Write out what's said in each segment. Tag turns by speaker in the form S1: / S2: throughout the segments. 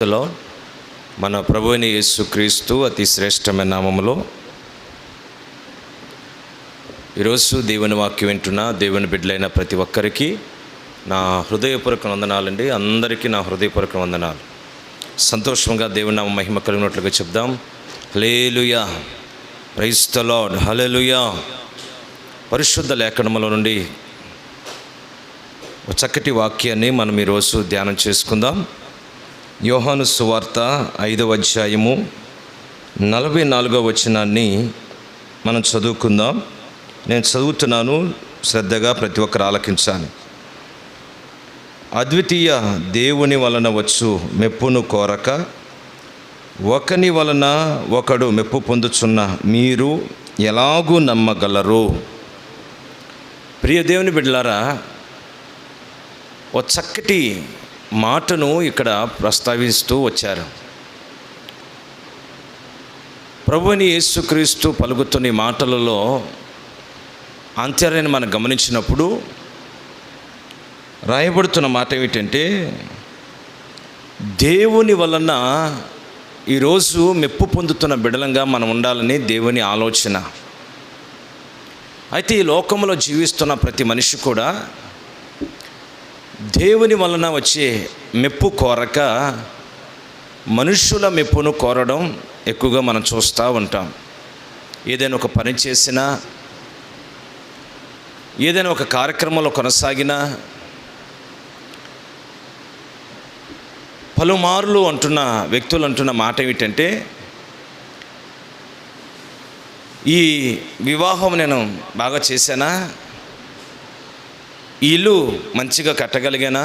S1: లో మన ప్రభువైన యేసుక్రీస్తు అతి శ్రేష్టమైన నామములో ఈరోజు దేవుని వాక్యం వింటున్న దేవుని బిడ్డలైన ప్రతి ఒక్కరికి నా హృదయపూర్వక వందనాలండి. అందరికీ నా హృదయపూర్వక వందనాలు. సంతోషంగా దేవుని నామ మహిమ కలిగినట్లుగా చెప్దాం. హల్లెలూయా, ప్రైజ్ ది లార్డ్, హల్లెలూయా. పరిశుద్ధ లేఖనములో నుండి ఒక చక్కటి వాక్యాన్ని మనం ఈరోజు ధ్యానం చేసుకుందాం. యోహాను సువార్త 5వ అధ్యాయము 44వ వచనాన్ని మనం చదువుకుందాం. నేను చదువుతున్నాను, శ్రద్ధగా ప్రతి ఒక్కరు ఆలకించాలి. అద్వితీయ దేవుని వలన వచ్చు మెప్పును కోరక ఒకని వలన ఒకడు మెప్పు పొందుచున్న మీరు ఎలాగూ నమ్మగలరు? ప్రియ దేవుని బిడ్డలారా, ఓ చక్కటి మాటను ఇక్కడ ప్రస్తావిస్తూ వచ్చారు. ప్రభువుని యేసుక్రీస్తు పలుకుతున్న ఈ మాటలలో ఆంతర్యాన్ని మనం గమనించినప్పుడు రాయబడుతున్న మాట ఏమిటంటే, దేవుని వలన ఈరోజు మెప్పు పొందుతున్న బిడలంగా మనం ఉండాలని దేవుని ఆలోచన. అయితే ఈ లోకంలో జీవిస్తున్న ప్రతి మనిషి కూడా దేవుని వలన వచ్చే మెప్పు కోరక మనుషుల మెప్పును కోరడం ఎక్కువగా మనం చూస్తూ ఉంటాం. ఏదైనా ఒక పని చేసినా, ఏదైనా ఒక కార్యక్రమంలో కొనసాగినా పలుమార్లు అంటున్న వ్యక్తులు అంటున్న మాట ఏమిటంటే, ఈ వివాహం నేను బాగా చేశానా, ఈ ఇల్లు మంచిగా కట్టగలిగానా,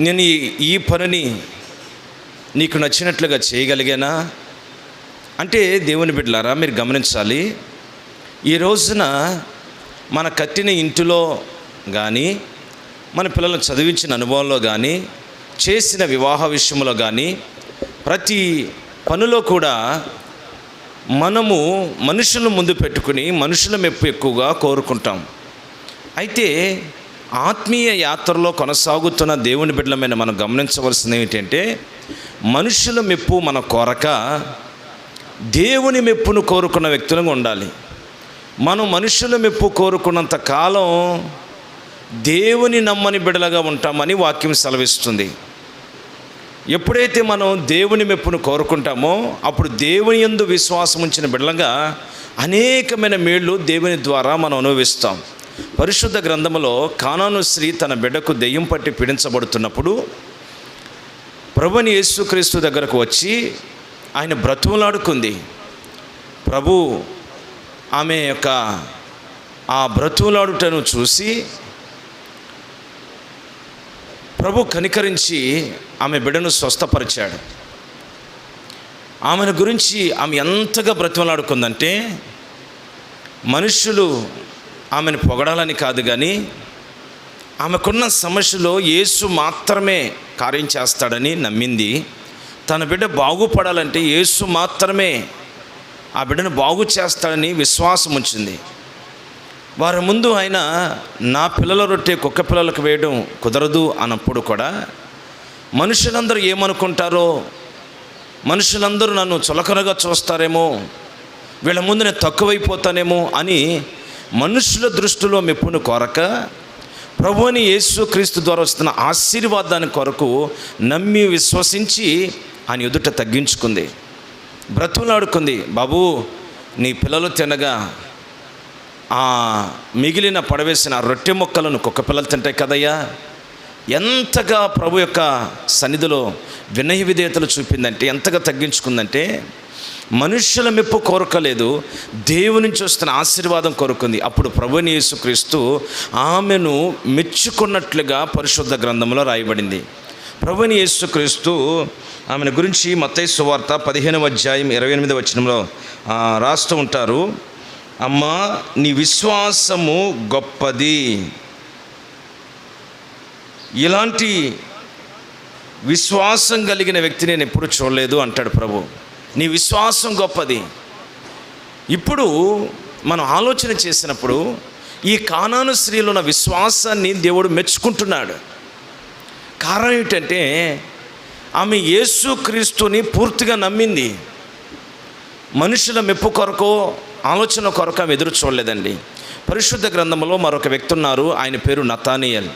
S1: నేను ఈ పనిని నీకు నచ్చినట్లుగా చేయగలిగానా అంటే, దేవుని బిడ్డలారా మీరు గమనించాలి. ఈ రోజున మన కట్టిన ఇంటిలో కానీ, మన పిల్లలను చదివించిన అనుభవంలో కానీ, చేసిన వివాహ విషయంలో కానీ, ప్రతి పనిలో కూడా మనము మనుషులను ముందు పెట్టుకుని మనుషుల మెప్పు ఎక్కువగా కోరుకుంటాం. అయితే ఆత్మీయ యాత్రలో కొనసాగుతున్న దేవుని బిడ్డలమైన మనం గమనించవలసింది ఏమిటంటే, మనుషుల మెప్పు మన కోరక దేవుని మెప్పును కోరుకున్న వ్యక్తులుగా ఉండాలి. మనం మనుషుల మెప్పు కోరుకున్నంత కాలం దేవుని నమ్మని బిడ్డలుగా ఉంటామని వాక్యం సెలవిస్తుంది. ఎప్పుడైతే మనం దేవుని మెప్పును కోరుకుంటామో అప్పుడు దేవుని యందు విశ్వాసం ఉంచిన బిడ్డలుగా అనేకమైన మేళ్ళు దేవుని ద్వారా మనం అనుభవిస్తాం. పరిశుద్ధ గ్రంథములో కానాను స్త్రీ తన బిడ్డకు దెయ్యం పట్టి పీడించబడుతున్నప్పుడు ప్రభువుని యేసుక్రీస్తు దగ్గరకు వచ్చి ఆయన బ్రతుములాడుకుంది. ప్రభు ఆమె యొక్క ఆ బ్రతుములాడుటను చూసి ప్రభు కనికరించి ఆమె బిడ్డను స్వస్థపరిచాడు. ఆమెను గురించి ఆమె ఎంతగా బ్రతిమలాడుకుందంటే, మనుషులు ఆమెను పొగడాలని కాదు కానీ ఆమెకున్న సమస్యలో యేసు మాత్రమే కార్యం చేస్తాడని నమ్మింది. తన బిడ్డ బాగుపడాలంటే యేసు మాత్రమే ఆ బిడ్డను బాగు చేస్తాడని విశ్వాసం ఉంచింది. వారి ముందు ఆయన నా పిల్లల రొట్టె కుక్క పిల్లలకు వేయడం కుదరదు అన్నప్పుడు కూడా మనుషులందరూ ఏమనుకుంటారో, మనుషులందరూ నన్ను చులకనగా చూస్తారేమో, వీళ్ళ ముందు నేను తక్కువైపోతానేమో అని మనుషుల దృష్టిలో మెప్పును కోరక ప్రభువుని యేసుక్రీస్తు ద్వారా వస్తున్న ఆశీర్వాదాన్ని కొరకు నమ్మి విశ్వసించి ఆయన ఎదుట తగ్గించుకుంది, బ్రతులాడుకుంది. బాబు, నీ పిల్లలు తినగా ఆ మిగిలిన పడవేసిన రొట్టె ముక్కలను కుక్క పిల్లలు తింటాయి కదయ్యా. ఎంతగా ప్రభు యొక్క సన్నిధిలో వినయ విధేయతలు చూపిందంటే, ఎంతగా తగ్గించుకుందంటే, మనుష్యుల మెప్పు కోరుకోలేదు, దేవుని నుంచి వస్తున్న ఆశీర్వాదం కోరుకుంది. అప్పుడు ప్రభువుని యేసుక్రీస్తు ఆమెను మెచ్చుకున్నట్లుగా పరిశుద్ధ గ్రంథంలో రాయబడింది. ప్రభువుని యేసుక్రీస్తు ఆమెను గురించి మత్తయి సువార్త 15వ అధ్యాయం 28వ వచనంలో రాస్తూ ఉంటారు, అమ్మా నీ విశ్వాసము గొప్పది. ఇలాంటి విశ్వాసం కలిగిన వ్యక్తి నేను ఎప్పుడు చూడలేదు అంటాడు ప్రభు. నీ విశ్వాసం గొప్పది. ఇప్పుడు మనం ఆలోచన చేసినప్పుడు ఈ కానాను స్త్రీలో ఉన్న విశ్వాసాన్ని దేవుడు మెచ్చుకుంటున్నాడు. కారణం ఏంటంటే ఆమె యేసుక్రీస్తుని పూర్తిగా నమ్మింది. మనుషుల మెప్పు కొరకు, ఆలోచన కొరకు ఆమె ఎదురు చూడలేదండి. పరిశుద్ధ గ్రంథంలో మరొక వ్యక్తి ఉన్నారు, ఆయన పేరు నతానియేల్.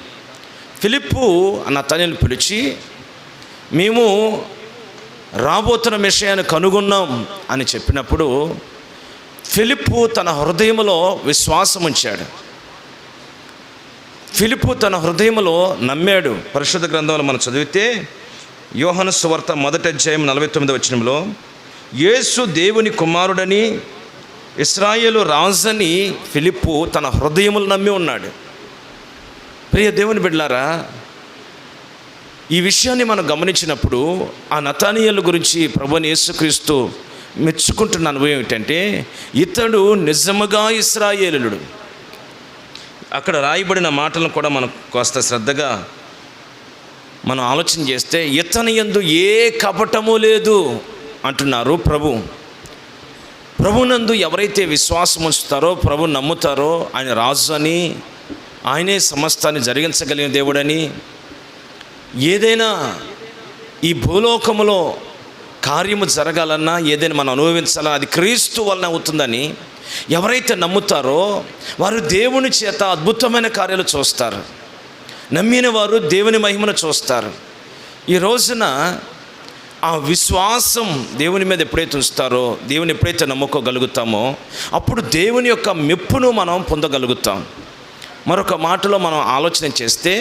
S1: ఫిలిప్పు నతానియేల్ పిలిచి, మేము రాబోతున్న మెషియాను కనుగొన్నాం అని చెప్పినప్పుడు ఫిలిప్పు తన హృదయంలో విశ్వాసం ఉంచాడు. ఫిలిప్పు తన హృదయంలో నమ్మాడు. పరిశుద్ధ గ్రంథంలో మనం చదివితే యోహాను సువార్త 1వ అధ్యాయం 49వ వచనంలో యేసు దేవుని కుమారుడని, ఇశ్రాయేలు రాజని ఫిలిప్పు తన హృదయములు నమ్మి ఉన్నాడు. ప్రియ దేవుని బిడ్డలారా, ఈ విషయాన్ని మనం గమనించినప్పుడు ఆ నతానియేలు గురించి ప్రభువైన యేసుక్రీస్తు మెచ్చుకుంటున్న అనుభవం ఏమిటంటే, ఇతడు నిజముగా ఇశ్రాయేలుడు. అక్కడ రాయబడిన మాటలను కూడా మనం కాస్త శ్రద్ధగా మనం ఆలోచన చేస్తే, ఇతని యందు ఏ కపటము లేదు అంటున్నారు ప్రభునందు ఎవరైతే విశ్వాసం ఉంచుతారో, ప్రభు నమ్ముతారో, ఆయన రాజు అని, ఆయనే సమస్తాన్ని జరిగించగలిగిన దేవుడని, ఏదైనా ఈ భూలోకములో కార్యము జరగాలన్నా, ఏదైనా మనం అనుభవించాలన్నా అది క్రీస్తు వలన అవుతుందని ఎవరైతే నమ్ముతారో వారు దేవుని చేత అద్భుతమైన కార్యాలు చూస్తారు. నమ్మిన వారు దేవుని మహిమను చూస్తారు. ఈ రోజున ఆ విశ్వాసం దేవుని మీద ఎప్పుడైతే ఉంచుతారో, దేవుని ఎప్పుడైతే నమ్ముకోగలుగుతామో అప్పుడు దేవుని యొక్క మెప్పును మనం పొందగలుగుతాం. మరొక మాటలో మనం ఆలోచన చేస్తే,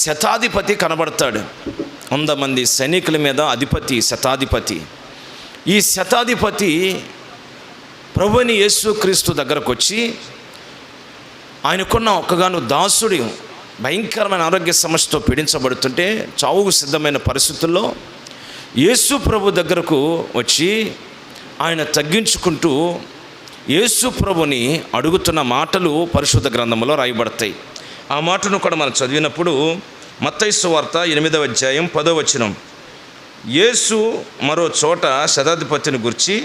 S1: శతాధిపతి కనబడతాడు. 100 మంది సైనికుల మీద అధిపతి, శతాధిపతి. ఈ శతాధిపతి ప్రభువైన యేసుక్రీస్తు దగ్గరకు వచ్చి, ఆయనకున్న ఒక్కగాను దాసుడు భయంకరమైన ఆరోగ్య సమస్యతో పీడించబడుతుంటే, చావుకు సిద్ధమైన పరిస్థితుల్లో యేసు ప్రభు దగ్గరకు వచ్చి ఆయన తగ్గించుకుంటూ యేసు ప్రభుని అడుగుతున్న మాటలు పరిశుద్ధ గ్రంథంలో రాయబడతాయి. ఆ మాటను కూడా మనం చదివినప్పుడు మత్తయి సువార్త 8వ అధ్యాయం 10వ వచనం, యేసు మరో చోట శతాధిపతిని గురించి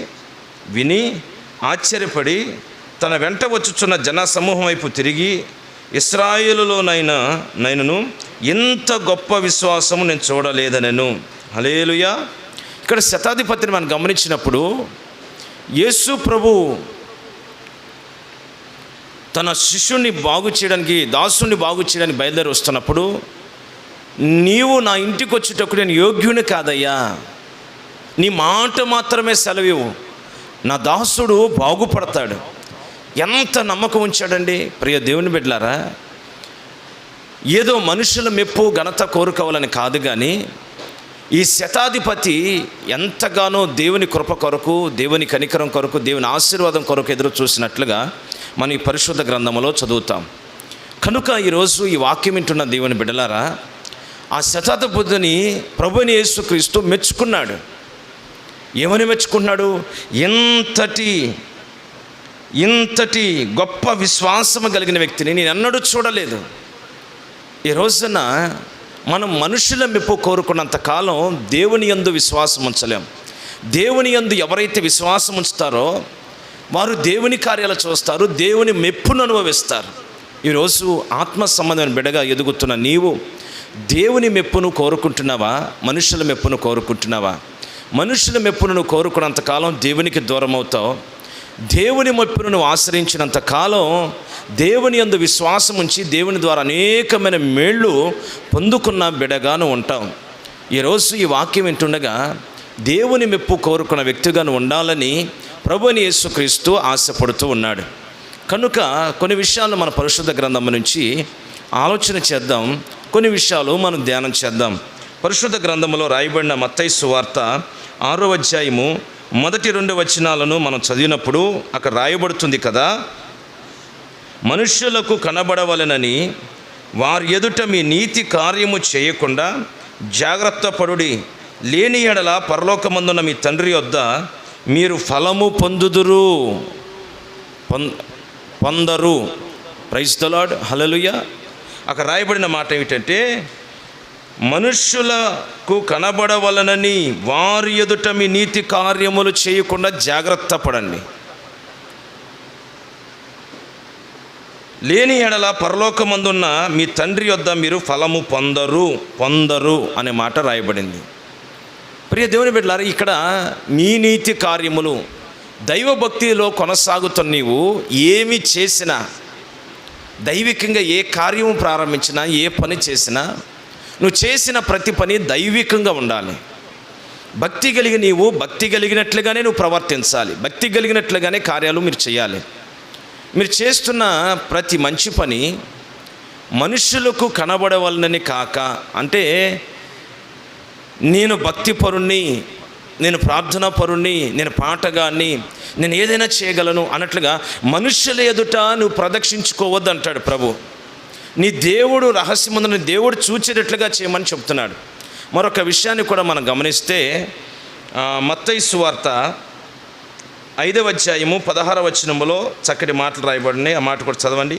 S1: విని ఆశ్చర్యపడి తన వెంట వచ్చుచున్న జన సమూహం వైపు తిరిగి, ఇశ్రాయేలులోనైనను ఇంత గొప్ప విశ్వాసము నేను చూడలేదనెను. హల్లెలూయా. ఇక్కడ శతాధిపతిని మనం గమనించినప్పుడు యేసు ప్రభు తన శిష్యుని బాగు చేయడానికి, దాసుని బాగు చేయడానికి బయలుదేరి వస్తున్నప్పుడు, నీవు నా ఇంటికి వచ్చేటప్పుడు నేను యోగ్యుని కాదయ్యా, నీ మాట మాత్రమే సెలవివు, నా దాసుడు బాగుపడతాడు. ఎంత నమ్మకం ఉంచాడండి ప్రియ దేవుని బిడ్డలారా. ఏదో మనుషుల మెప్పు ఘనత కోరుకోవాలని కాదు, కానీ ఈ శతాధిపతి ఎంతగానో దేవుని కృప కొరకు, దేవుని కనికరం కొరకు, దేవుని ఆశీర్వాదం కొరకు ఎదురు చూసినట్లుగా మనం ఈ పరిశుద్ధ గ్రంథంలో చదువుతాం. కనుక ఈరోజు ఈ వాక్యం వింటున్న దేవుని బిడ్డలారా, ఆ శతాధిపతిని ప్రభువైన యేసుక్రీస్తు మెచ్చుకున్నాడు. ఏమని మెచ్చుకున్నాడు? ఇంతటి గొప్ప విశ్వాసము కలిగిన వ్యక్తిని నేను ఎన్నడూ చూడలేదు. ఈ రోజున మనం మనుషుల మెప్పు కోరుకున్నంత కాలం దేవుని యందు విశ్వాసం ఉంచలేం. దేవుని యందు ఎవరైతే విశ్వాసం ఉంచుతారో వారు దేవుని కార్యాలు చూస్తారు, దేవుని మెప్పును అనుభవిస్తారు. ఈరోజు ఆత్మ సంబంధమైన బిడ్డగా ఎదుగుతున్న నీవు దేవుని మెప్పును కోరుకుంటున్నావా, మనుషుల మెప్పును కోరుకుంటున్నావా? మనుషుల మెప్పును నువ్వు కోరుకున్నంత కాలం దేవునికి దూరం అవుతావు. దేవుని మెప్పును నువ్వు ఆశ్రయించినంత కాలం దేవుని యందు విశ్వాసం ఉంచి దేవుని ద్వారా అనేకమైన మేళ్ళు పొందుకున్న బిడగాను ఉంటావు. ఈరోజు ఈ వాక్యం వింటుండగా దేవుని మెప్పు కోరుకున్న వ్యక్తిగాను ఉండాలని ప్రభువైన యేసుక్రీస్తు ఆశపడుతూ ఉన్నాడు. కనుక కొన్ని విషయాలు మన పరిశుద్ధ గ్రంథం నుంచి ఆలోచన చేద్దాం, కొన్ని విషయాలు మనం ధ్యానం చేద్దాం. పరిశుద్ధ గ్రంథంలో రాయబడిన మత్తయి సువార్త 6వ అధ్యాయము 1-2 వచనాలను మనం చదివినప్పుడు అక్కడ రాయబడుతుంది కదా, మనుష్యులకు కనబడవలెనని వారి ఎదుట మీ నీతి కార్యము చేయకుండా జాగ్రత్త పడుడి, లేని ఎడల పరలోకమందున్న మీ తండ్రి వద్ద మీరు ఫలము పొందరు. ప్రైజ్ ది లార్డ్, హల్లెలూయా. అక్కడ రాయబడిన మాట ఏమిటంటే, మనుష్యులకు కనబడవలనని వారి ఎదుట మీ నీతి కార్యములు చేయకుండా జాగ్రత్త పడండి. లేని ఎడల పరలోకమందున్న మీ తండ్రి యొద్ద మీరు ఫలము పొందరు అనే మాట రాయబడింది. ప్రియ దేవుని బిడ్డలారా, ఇక్కడ మీ నీతి కార్యములు, దైవభక్తిలో కొనసాగుతున్న నీవు ఏమి చేసినా, దైవికంగా ఏ కార్యము ప్రారంభించినా, ఏ పని చేసినా, నువ్వు చేసిన ప్రతి పని దైవికంగా ఉండాలి. భక్తి కలిగి నీవు భక్తి కలిగినట్లుగానే నువ్వు ప్రవర్తించాలి. భక్తి కలిగినట్లుగానే కార్యాలు మీరు చేయాలి. మీరు చేస్తున్న ప్రతి మంచి పని మనుషులకు కనబడవలనని కాక, అంటే నేను భక్తి పరుణ్ణి, నేను ప్రార్థనా పరుణ్ణి, నేను పాటగాన్ని, నేను ఏదైనా చేయగలను అన్నట్లుగా మనుషుల ఎదుట నువ్వు ప్రదర్శించుకోవద్దు అంటాడు ప్రభు. నీ దేవుడు రహస్యమందున దేవుడు చూచేటట్లుగా చేయమని చెప్తున్నాడు. మరొక విషయాన్ని కూడా మనం గమనిస్తే మత్తయి సువార్త 5వ అధ్యాయము 16వ వచనములో చక్కటి మాటలు రాయబడినాయి. ఆ మాట కూడా చదవండి.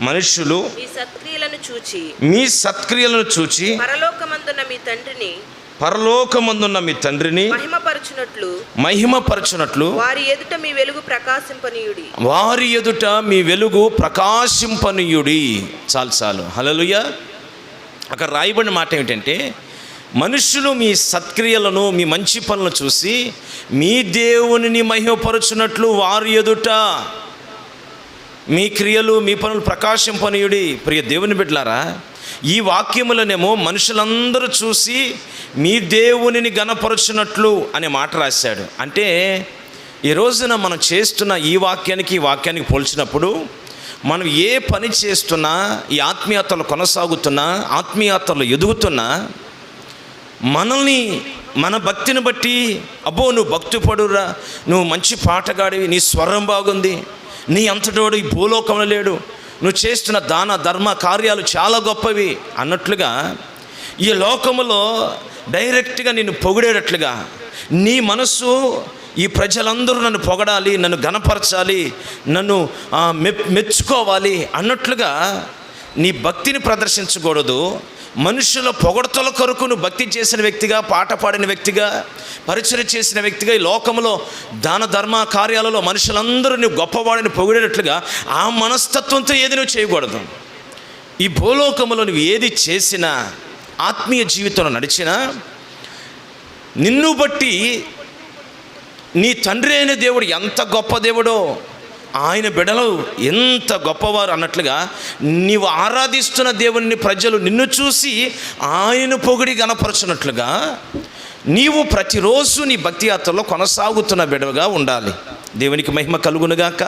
S1: మనుష్యులు మీ సత్క్రియలను చూచి పరలోకమందున్న మీ తండ్రిని మహిమపరచునట్లు వారి ఎదుట మీ వెలుగు ప్రకాశింపనీయుడి. చాలు హల్లెలూయా. అక్కడ రాయబడిన మాట ఏమిటంటే, మనుషులు మీ సత్క్రియలను, మీ మంచి పనులను చూసి మీ దేవునిని మహిమపరచునట్లు వారి ఎదుట మీ క్రియలు, మీ పనులు ప్రకాశింపనీయుడి. ప్రియ దేవుని బిడ్డలారా, ఈ వాక్యములనేమో మనుషులందరూ చూసి మీ దేవునిని గణపరచునట్లు అనే మాట రాశాడు. అంటే ఈ రోజున మనం చేస్తున్న ఈ వాక్యానికి పోల్చినప్పుడు, మనం ఏ పని చేస్తున్నా, ఈ ఆత్మీయతలు కొనసాగుతున్నా, ఆత్మీయతలు ఎదుగుతున్నా, మనల్ని మన భక్తిని బట్టి, అబ్బో నువ్వు భక్తి పడురా, నువ్వు మంచి పాటగాడివి, నీ స్వరం బాగుంది, నీ అంతటోడు ఈ భూలోకంలో లేడు, నువ్వు చేస్తున్న దాన ధర్మ కార్యాలు చాలా గొప్పవి అన్నట్లుగా ఈ లోకములో డైరెక్ట్గా నిన్ను పొగిడేటట్లుగా నీ మనస్సు, ఈ ప్రజలందరూ నన్ను పొగడాలి, నన్ను గణపరచాలి, నన్ను మెచ్చుకోవాలి అన్నట్లుగా నీ భక్తిని ప్రదర్శించకూడదు. మనుషుల పొగడతల కొరకు నువ్వు భక్తి చేసిన వ్యక్తిగా, పాట పాడిన వ్యక్తిగా, పరిచయం చేసిన వ్యక్తిగా ఈ లోకంలో దాన ధర్మ కార్యాలలో మనుషులందరూ నువ్వు గొప్పవాడిని పొగిడేటట్లుగా ఆ మనస్తత్వంతో ఏది నువ్వు చేయకూడదు. ఈ భూలోకంలో నువ్వు ఏది చేసినా, ఆత్మీయ జీవితంలో నడిచినా, నిన్ను బట్టి నీ తండ్రి అయిన దేవుడు ఎంత గొప్ప దేవుడో, ఆయన బిడ్డలు ఎంత గొప్పవారు అన్నట్లుగా నీవు ఆరాధిస్తున్న దేవుని ప్రజలు నిన్ను చూసి ఆయన పొగిడి గణపరచున్నట్లుగా నీవు ప్రతిరోజు నీ భక్తి యాత్రలో కొనసాగుతున్న బిడ్డగా ఉండాలి. దేవునికి మహిమ కలుగునుగాక.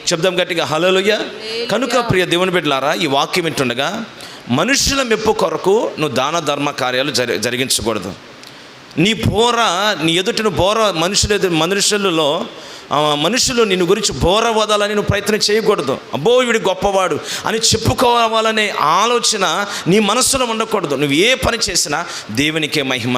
S1: శబ్దం గట్టిగా హల్లెలూయా. కనుక ప్రియ దేవుని బిడ్డలారా, ఈ వాక్యం వింటుండగా మనుషుల మెప్పు కొరకు నువ్వు దాన ధర్మ కార్యాలు జరిగించకూడదు. నీ ఎదుటిన మనుషులు నిన్ను గురించి బోర వదాలని నువ్వు ప్రయత్నం చేయకూడదు. అబ్బో వీడు గొప్పవాడు అని చెప్పుకోవాలనే ఆలోచన నీ మనస్సులో ఉండకూడదు. నువ్వు ఏ పని చేసినా దేవునికే మహిమ,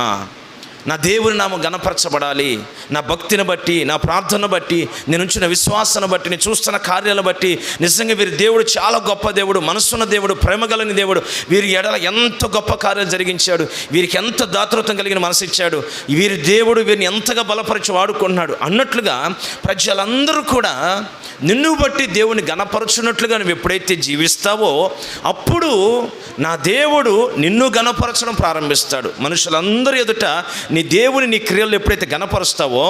S1: నా దేవుని నామం గణపరచబడాలి, నా భక్తిని బట్టి, నా ప్రార్థన బట్టి, నేను ఉంచిన విశ్వాసాన్ని బట్టి, నేను చూస్తున్న కార్యాలను బట్టి నిజంగా వీరి దేవుడు చాలా గొప్ప దేవుడు, మనసున్న దేవుడు, ప్రేమగలని దేవుడు, వీరి ఎడల ఎంత గొప్ప కార్యాలు జరిగించాడు, వీరికి ఎంత దాతృత్వం కలిగిన మనసు ఇచ్చాడు, వీరి దేవుడు వీరిని ఎంతగా బలపరిచి వాడుకుంటున్నాడు అన్నట్లుగా ప్రజలందరూ కూడా నిన్ను బట్టి దేవుని గణపరచున్నట్లుగా నువ్వు ఎప్పుడైతే జీవిస్తావో అప్పుడు నా దేవుడు నిన్ను గణపరచడం ప్రారంభిస్తాడు. మనుషులందరూ ఎదుట నీ దేవుని, నీ క్రియలు ఎప్పుడైతే గణపరుస్తావో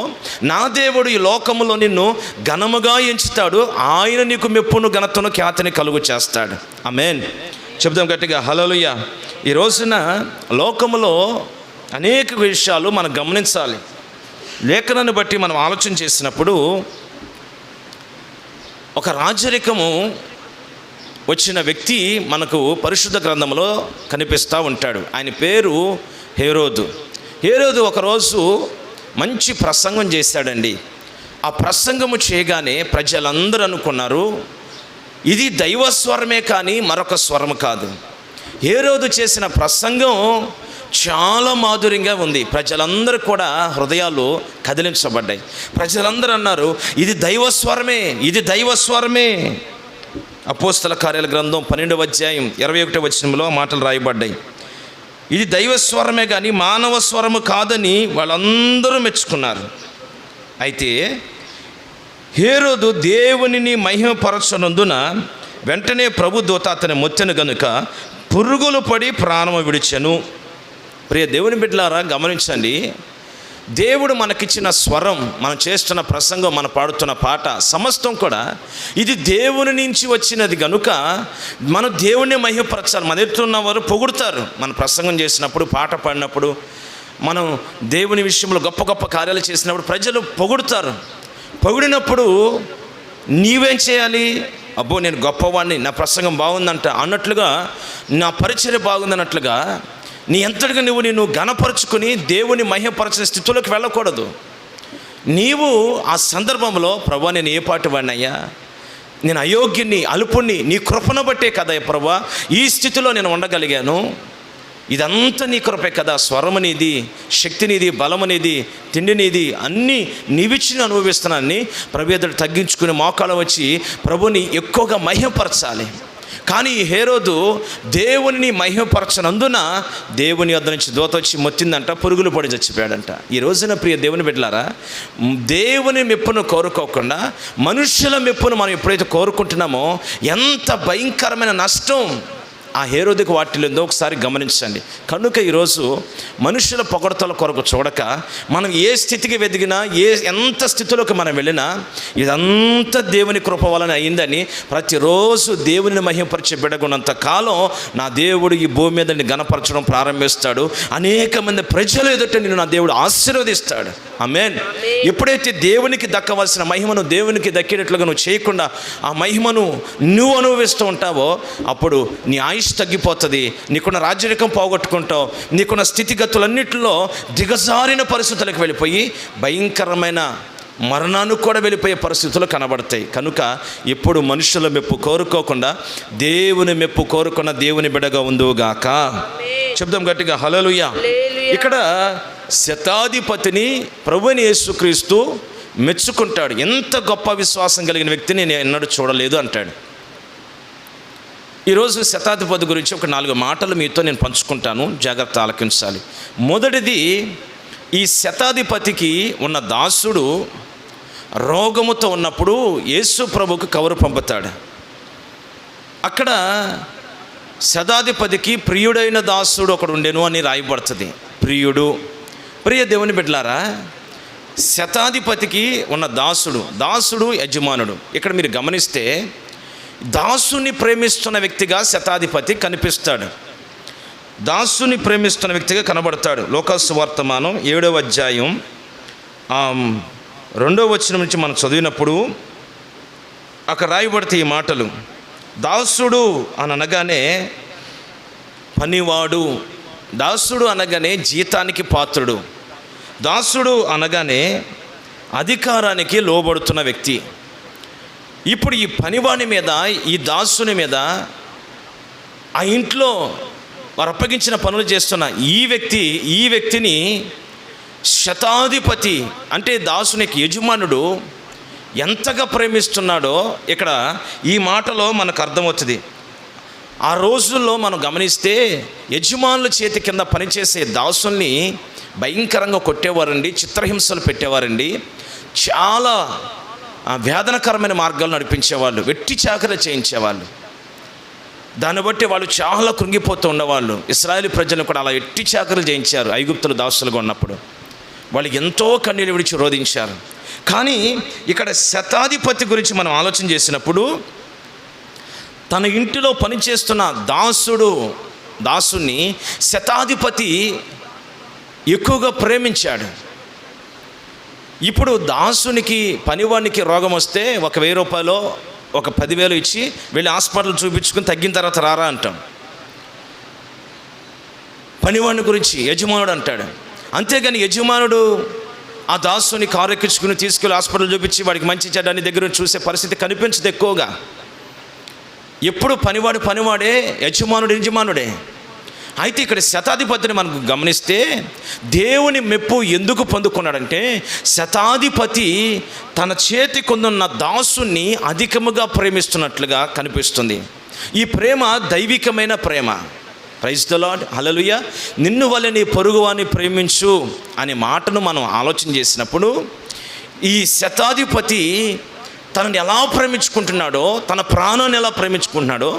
S1: నా దేవుడు ఈ లోకములో నిన్ను ఘనముగా ఎంచుతాడు. ఆయన నీకు మెప్పును, ఘనతను, ఖ్యాతిని కలుగు చేస్తాడు. ఆమేన్. చెప్దాం గట్టిగా హల్లెలూయా. ఈ రోజున లోకములో అనేక విషయాలు మనం గమనించాలి. లేఖనాన్ని బట్టి మనం ఆలోచన చేసినప్పుడు ఒక రాజరికము వచ్చిన వ్యక్తి మనకు పరిశుద్ధ గ్రంథంలో కనిపిస్తూ ఉంటాడు. ఆయన పేరు హేరోదు ఒకరోజు మంచి ప్రసంగం చేశాడండి. ఆ ప్రసంగము చేయగానే ప్రజలందరూ అనుకున్నారు ఇది దైవస్వరమే కానీ మరొక స్వరం కాదు. హేరోదు చేసిన ప్రసంగం చాలా మాధుర్యంగా ఉంది. ప్రజలందరూ కూడా హృదయాలు కదిలించబడ్డాయి. ప్రజలందరూ అన్నారు ఇది దైవస్వరమే. అపోస్తల కార్యాల గ్రంథం 12వ అధ్యాయం 21వ వచనంలో మాటలు రాయబడ్డాయి. ఇది దైవస్వరమే కానీ మానవ స్వరము కాదని వాళ్ళందరూ మెచ్చుకున్నారు. అయితే హేరోదు దేవునిని మహిమపరచనందున వెంటనే ప్రభుదూత అతని మొత్తెను గనుక పురుగులు పడి ప్రాణము విడిచెను. ప్రియ దేవుని బిడ్డలారా, గమనించండి, దేవుడు మనకిచ్చిన స్వరం, మనం చేస్తున్న ప్రసంగం, మనం పాడుతున్న పాట సమస్తం కూడా ఇది దేవుని నుంచి వచ్చినది కనుక మనం దేవుణ్ణి మహిమపరచాలి. మన ఎదుట ఉన్నవారు పొగుడుతారు. మన ప్రసంగం చేసినప్పుడు, పాట పాడినప్పుడు, మనం దేవుని విషయంలో గొప్ప గొప్ప కార్యాలు చేసినప్పుడు ప్రజలు పొగుడుతారు. పొగిడినప్పుడు నీవేం చేయాలి? అబ్బో నేను గొప్పవాడిని, నా ప్రసంగం బాగుందంట అన్నట్లుగా, నా పరిచర్య బాగుందన్నట్లుగా నీ ఎంతటిగా నువ్వు ఘనపరుచుకుని దేవుని మహిమపరచిన స్థితిలోకి వెళ్ళకూడదు. నీవు ఆ సందర్భంలో ప్రభువా నేను ఏ పాటి వాడినయ్యా, నేను అయోగ్యుని, అల్పుణ్ణి, నీ కృపను బట్టే కదా ప్రభువా ఈ స్థితిలో నేను ఉండగలిగాను, ఇదంతా నీ కృపే కదా, స్వరం నీది, శక్తి నీది, బలం నీది, తిండి నీది, అన్నీ నీవిచ్చి అనుభవిస్తున్నాన్ని ప్రభు ఎదుట తగ్గించుకుని మోకాళ్ళ వచ్చి ప్రభుని ఎక్కువగా మహిమపరచాలి. కానీ ఈ హేరోదు దేవుని మహిమపరచనందున దేవుని వద్ద నుంచి దూత వచ్చి మొత్తిందంట, పురుగులు పడి చచ్చిపోయాడంట. ఈ రోజున ప్రియ దేవుని బిడ్డలారా, దేవుని మెప్పును కోరుకోకుండా మనుషుల మెప్పును మనం ఎప్పుడైతే కోరుకుంటున్నామో ఎంత భయంకరమైన నష్టం ఆ హేరోదుకు వాటిల్లిందో ఒకసారి గమనించండి. కనుక ఈరోజు మనుషుల పొగడతల కొరకు చూడక మనం ఏ స్థితికి వెదిగినా, ఎంత స్థితిలోకి మనం వెళ్ళినా ఇదంతా దేవుని కృప వలన అయిందని ప్రతిరోజు దేవుని మహిమపరిచే బిడ్డగున్నంత కాలం నా దేవుడు ఈ భూమి మీద ఘనపరచడం ప్రారంభిస్తాడు. అనేక మంది ప్రజలు ఎదుట నిన్ను నా దేవుడు ఆశీర్వదిస్తాడు. ఆమేన్. ఎప్పుడైతే దేవునికి దక్కవలసిన మహిమను దేవునికి దక్కేటట్లుగా నువ్వు చేయకుండా ఆ మహిమను నువ్వు అనుభవిస్తూ ఉంటావో అప్పుడు నీ ఆయుష్ తగ్గిపోతుంది, నీకున్న రాజ్యరికం పోగొట్టుకుంటావు, నీకున్న స్థితిగతులన్నింటిలో దిగజారిన పరిస్థితులకు వెళ్ళిపోయి భయంకరమైన మరణానికి కూడా వెళ్ళిపోయే పరిస్థితులు కనబడతాయి. కనుక ఎప్పుడు మనుషుల మెప్పు కోరుకోకుండా దేవుని మెప్పు కోరుకున్న దేవుని బిడ్డగా ఉందువుగాక. చెప్దాం గట్టిగా హల్లెలూయా. ఇక్కడ శతాధిపతిని ప్రభువైన యేసుక్రీస్తు మెచ్చుకుంటాడు. ఎంత గొప్ప విశ్వాసం కలిగిన వ్యక్తిని నేను ఎన్నడూ చూడలేదు అంటాడు. ఈరోజు శతాధిపతి గురించి ఒక 4 మాటలు మీతో నేను పంచుకుంటాను, జాగ్రత్త ఆలకించాలి. మొదటిది, ఈ శతాధిపతికి ఉన్న దాసుడు రోగముతో ఉన్నప్పుడు యేసు ప్రభువుకు కబురు పంపుతాడు. అక్కడ శతాధిపతికి ప్రియుడైన దాసుడు ఒకడు ఉండెను అని రాయబడుతుంది. ప్రియ దేవుని బిడ్డలారా, శతాధిపతికి ఉన్న దాసుడు యజమానుడు. ఇక్కడ మీరు గమనిస్తే దాసుని ప్రేమిస్తున్న వ్యక్తిగా శతాధిపతి కనిపిస్తాడు, దాసుని ప్రేమిస్తున్న వ్యక్తిగా కనబడతాడు. లోకాసు వర్తమానం 7వ అధ్యాయం 2వ వచనం నుంచి మనం చదివినప్పుడు అక్కడ రాయబడితే ఈ మాటలు, దాసుడు అని అనగానే పనివాడు, దాసుడు అనగానే జీతానికి పాత్రుడు, దాసుడు అనగానే అధికారానికి లోబడుతున్న వ్యక్తి. ఇప్పుడు ఈ పనివాని మీద, ఈ దాసుని మీద, ఆ ఇంట్లో వారు అప్పగించిన పనులు చేస్తున్న ఈ వ్యక్తిని శతాధిపతి అంటే దాసునికి యజమానుడు ఎంతగా ప్రేమిస్తున్నాడో ఇక్కడ ఈ మాటలో మనకు అర్థమవుతుంది. ఆ రోజుల్లో మనం గమనిస్తే యజమానుల చేతి కింద పనిచేసే దాసుల్ని భయంకరంగా కొట్టేవారండి, చిత్రహింసలు పెట్టేవారండి, చాలా వేదనకరమైన మార్గాలు నడిపించేవాళ్ళు, వెట్టి చాకరీ చేయించేవాళ్ళు. దాన్ని బట్టి వాళ్ళు చాలా కృంగిపోతూ ఉండేవాళ్ళు. ఇశ్రాయేలు ప్రజలను కూడా అలా వెట్టి చాకరీలు చేయించారు. ఐగుప్తులు దాసులుగా ఉన్నప్పుడు వాళ్ళు ఎంతో కన్నీళ్ళు విడిచి రోధించారు. కానీ ఇక్కడ శతాధిపతి గురించి మనం ఆలోచన చేసినప్పుడు తన ఇంటిలో పనిచేస్తున్న దాసుని శతాధిపతి ఎక్కువగా ప్రేమించాడు. ఇప్పుడు దాసునికి, పనివానికి రోగం వస్తే ఒక 1000 రూపాయలు, ఒక 10,000 ఇచ్చి వెళ్ళి హాస్పిటల్ చూపించుకుని తగ్గిన తర్వాత రారా అంటాం. పనివాడిని గురించి యజమానుడు అంటాడు. అంతేగాని యజమానుడు ఆ దాసుని కారు ఎక్కించుకుని తీసుకెళ్ళి హాస్పిటల్ చూపించి వాడికి మంచి చెడ్డని దగ్గర చూసే పరిస్థితి కనిపించదు ఎక్కువగా. ఎప్పుడు పనివాడే, యజమానుడే. అయితే ఇక్కడ శతాధిపతిని మనకు గమనిస్తే దేవుని మెప్పు ఎందుకు పొందుకున్నాడంటే శతాధిపతి తన చేతి కొందున్న దాసుని అధికముగా ప్రేమిస్తున్నట్లుగా కనిపిస్తుంది. ఈ ప్రేమ దైవికమైన ప్రేమ. ప్రైజ్ ది లార్డ్, హల్లెలూయా. నిన్ను వలె నీ పొరుగువాని ప్రేమించు అనే మాటను మనం ఆలోచన చేసినప్పుడు ఈ శతాధిపతి తనని ఎలా ప్రేమించుకుంటున్నాడో, తన ప్రాణాన్ని ఎలా ప్రేమించుకుంటున్నాడో,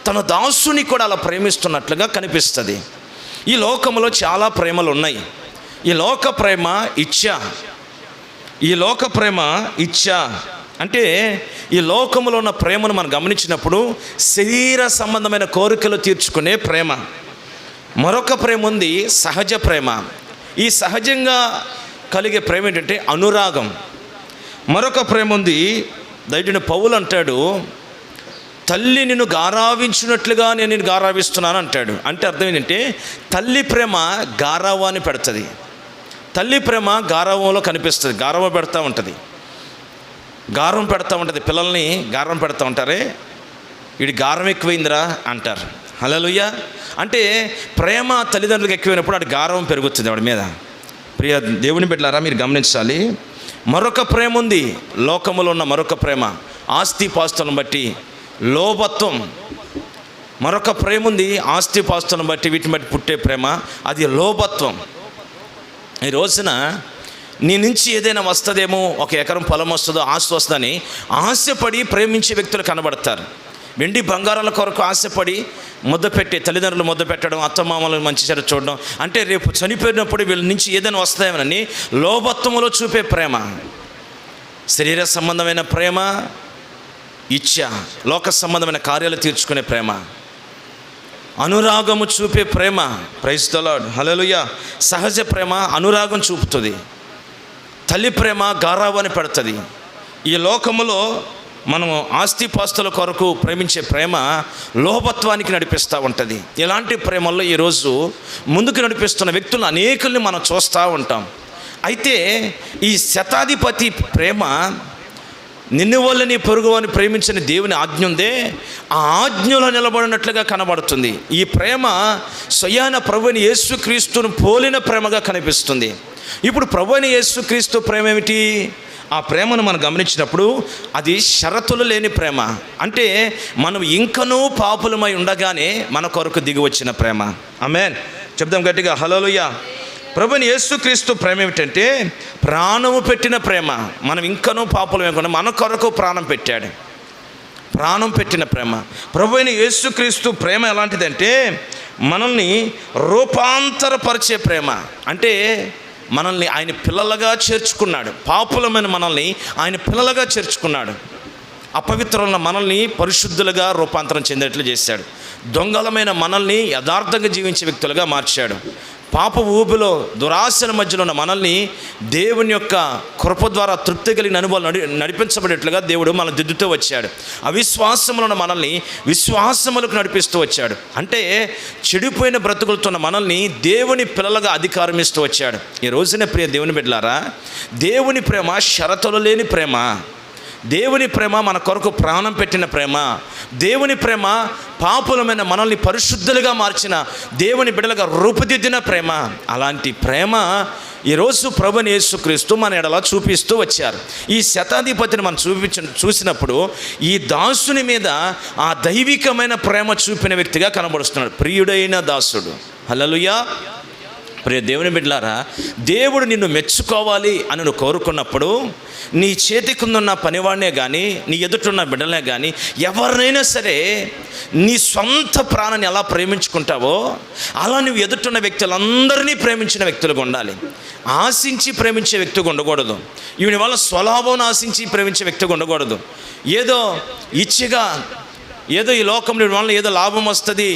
S1: తన దాసుని కూడా అలా ప్రేమిస్తున్నట్లుగా కనిపిస్తుంది. ఈ లోకంలో చాలా ప్రేమలు ఉన్నాయి. ఈ లోక ప్రేమ ఇచ్చ అంటే ఈ లోకంలో ఉన్న ప్రేమను మనం గమనించినప్పుడు శరీర సంబంధమైన కోరికలు తీర్చుకునే ప్రేమ. మరొక ప్రేమ ఉంది, సహజ ప్రేమ. ఈ సహజంగా కలిగే ప్రేమ ఏంటంటే అనురాగం. మరొక ప్రేమ ఉంది, దైవుడైన పౌలు అంటాడు, తల్లి నిన్ను గారావించినట్లుగా నేను నిన్ను గారావిస్తున్నాను అంటాడు. అంటే అర్థం ఏంటంటే తల్లి ప్రేమ గారావాన్ని పెడుతుంది. తల్లి ప్రేమ గారావంలో కనిపిస్తుంది, గారవ పెడతా ఉంటుంది, గారం పెడతా ఉంటుంది. పిల్లల్ని గారం పెడతా ఉంటారే, వీడి గారం ఎక్కువైందిరా అంటారు. హల్లెలూయా. అంటే ప్రేమ తల్లిదండ్రులకు ఎక్కువైనప్పుడు వాడి గారం పెరుగుతుంది వాడి మీద. ప్రియ దేవుని బిడ్డలారా, మీరు గమనించాలి. మరొక ప్రేమ ఉంది, లోకములో ఉన్న మరొక ప్రేమ, ఆస్తిపాస్తులను బట్టి లోభత్వం. మరొక ప్రేమ ఉంది, ఆస్తిపాస్తులను బట్టి వీటిని బట్టి పుట్టే ప్రేమ, అది లోభత్వం. ఈ రోజున నీ నుంచి ఏదైనా వస్తుందేమో, 1 ఎకరం పొలం వస్తుందో, ఆస్తి వస్తుందని ఆశపడి ప్రేమించే వ్యక్తులు కనబడతారు. వెండి బంగారాల కొరకు ఆశపడి ముద్ద పెట్టి, తల్లిదండ్రులు ముద్ద పెట్టడం, అత్తమామలను మంచి చెడు చూడడం, అంటే రేపు చనిపోయినప్పుడు వీళ్ళ నుంచి ఏదైనా వస్తాయేమోనని లోభత్వములో చూపే ప్రేమ. శరీర సంబంధమైన ప్రేమ ఇచ్చ, లోక సంబంధమైన కార్యాలు తీర్చుకునే ప్రేమ. అనురాగము చూపే ప్రేమ, ప్రైజ్ ది లార్డ్, హల్లెలూయా. సహజ ప్రేమ అనురాగం చూపుతుంది. తల్లి ప్రేమ గారావాన్ని పెడుతుంది. ఈ లోకములో మనం ఆస్తిపాస్తుల కొరకు ప్రేమించే ప్రేమ లోభత్వానికి నడిపిస్తూ ఉంటుంది. ఇలాంటి ప్రేమల్లో ఈరోజు ముందుకు నడిపిస్తున్న వ్యక్తులను అనేకుల్ని మనం చూస్తూ ఉంటాం. అయితే ఈ శతాధిపతి ప్రేమ నిన్ను వల్లని పొరుగువాని ప్రేమించిన దేవుని ఆజ్ఞ ఉందే, ఆ ఆజ్ఞలో నిలబడినట్లుగా కనబడుతుంది. ఈ ప్రేమ స్వయాన ప్రభువైన యేసుక్రీస్తును పోలిన ప్రేమగా కనిపిస్తుంది. ఇప్పుడు ప్రభువైన యేసుక్రీస్తు ప్రేమ ఏమిటి? ఆ ప్రేమను మనం గమనించినప్పుడు అది షరతులు లేని ప్రేమ. అంటే మనం ఇంకనూ పాపులమై ఉండగానే మన కొరకు దిగి వచ్చిన ప్రేమ. ఆమేన్. చెప్దాం గట్టిగా, హల్లెలూయా. ప్రభువైన యేసుక్రీస్తు ప్రేమ ఏమిటంటే ప్రాణము పెట్టిన ప్రేమ. మనం ఇంకనూ పాపులమై ఉండగా మన కొరకు ప్రాణం పెట్టాడు. ప్రాణం పెట్టిన ప్రేమ. ప్రభువైన యేసుక్రీస్తు ప్రేమ ఎలాంటిదంటే మనల్ని రూపాంతరపరిచే ప్రేమ. అంటే మనల్ని ఆయన పిల్లలుగా చేర్చుకున్నాడు. పాపులమైన మనల్ని ఆయన పిల్లలుగా చేర్చుకున్నాడు. అపవిత్రులైన మనల్ని పరిశుద్ధులుగా రూపాంతరం చెందేట్లు చేశాడు. దొంగలమైన మనల్ని యథార్థంగా జీవించే వ్యక్తులుగా మార్చాడు. పాప ఊబిలో దురాశల మధ్యలో ఉన్న మనల్ని దేవుని యొక్క కృప ద్వారా తృప్తి కలిగిన అనుభవాలు నడిపించబడేట్లుగా దేవుడు మన దిద్దుతూ వచ్చాడు. అవిశ్వాసములో ఉన్న మనల్ని విశ్వాసములకు నడిపిస్తూ వచ్చాడు. అంటే చెడిపోయిన బ్రతుకులతో ఉన్న మనల్ని దేవుని పిల్లలుగా అధికారం ఇస్తూ వచ్చాడు. ఈ రోజున ప్రియ దేవుని బిడ్డలారా, దేవుని ప్రేమ షరతులు లేని ప్రేమ. దేవుని ప్రేమ మన కొరకు ప్రాణం పెట్టిన ప్రేమ. దేవుని ప్రేమ పాపులమైన మనల్ని పరిశుద్ధులుగా మార్చిన, దేవుని బిడ్డలుగా రూపుదిద్దిన ప్రేమ. అలాంటి ప్రేమ ఈరోజు ప్రభువైన యేసుక్రీస్తు మన ఎడల చూపిస్తూ వచ్చారు. ఈ శతాధిపతిని మనం చూసినప్పుడు ఈ దాసుని మీద ఆ దైవికమైన ప్రేమ చూపిన వ్యక్తిగా కనబడుస్తున్నాడు. ప్రియుడైన దాసుడు. హల్లెలూయా. ప్రియ దేవుని బిడ్డలారా, దేవుడు నిన్ను మెచ్చుకోవాలి అని నువ్వు కోరుకున్నప్పుడు నీ చేతికిందున్న పనివాడినే కానీ, నీ ఎదుటిన్న బిడ్డలనే కానీ, ఎవరినైనా సరే నీ సొంత ప్రాణాన్ని ఎలా ప్రేమించుకుంటావో అలా నువ్వు ఎదుటిన్న వ్యక్తులందరినీ ప్రేమించిన వ్యక్తులుగా ఉండాలి. ఆశించి ప్రేమించే వ్యక్తిగా ఉండకూడదు. వీని వల్ల స్వలాభం ఆశించి ప్రేమించే వ్యక్తిగా ఉండకూడదు. ఏదో ఇచ్చిగా, ఏదో ఈ లోకంలో వీడి వల్ల ఏదో లాభం వస్తుంది,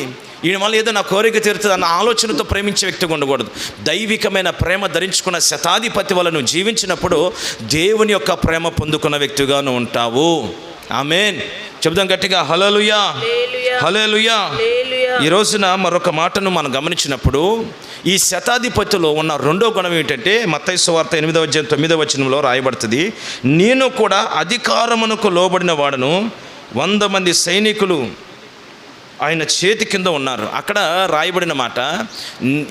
S1: ఈయన వల్ల ఏదో నా కోరిక తీరుతుంది అన్న ఆలోచనతో ప్రేమించే వ్యక్తిగా ఉండకూడదు. దైవికమైన ప్రేమ ధరించుకున్న శతాధిపతి వల్ల నువ్వు జీవించినప్పుడు దేవుని యొక్క ప్రేమ పొందుకున్న వ్యక్తిగా నువ్వు ఉంటావు. ఆమేన్. చెప్దాం గట్టిగా, హల్లెలూయా, హల్లెలూయా. ఈ రోజున మరొక మాటను మనం గమనించినప్పుడు ఈ శతాధిపతిలో ఉన్న రెండో గుణం ఏంటంటే మత్తయి సువార్త 8వ అధ్యాయం 9వ వచనంలో రాయబడుతుంది, నేను కూడా అధికారమునకు లోబడిన వాడను, 100 మంది సైనికులు ఆయన చేతి కింద ఉన్నారు. అక్కడ రాయబడిన మాట,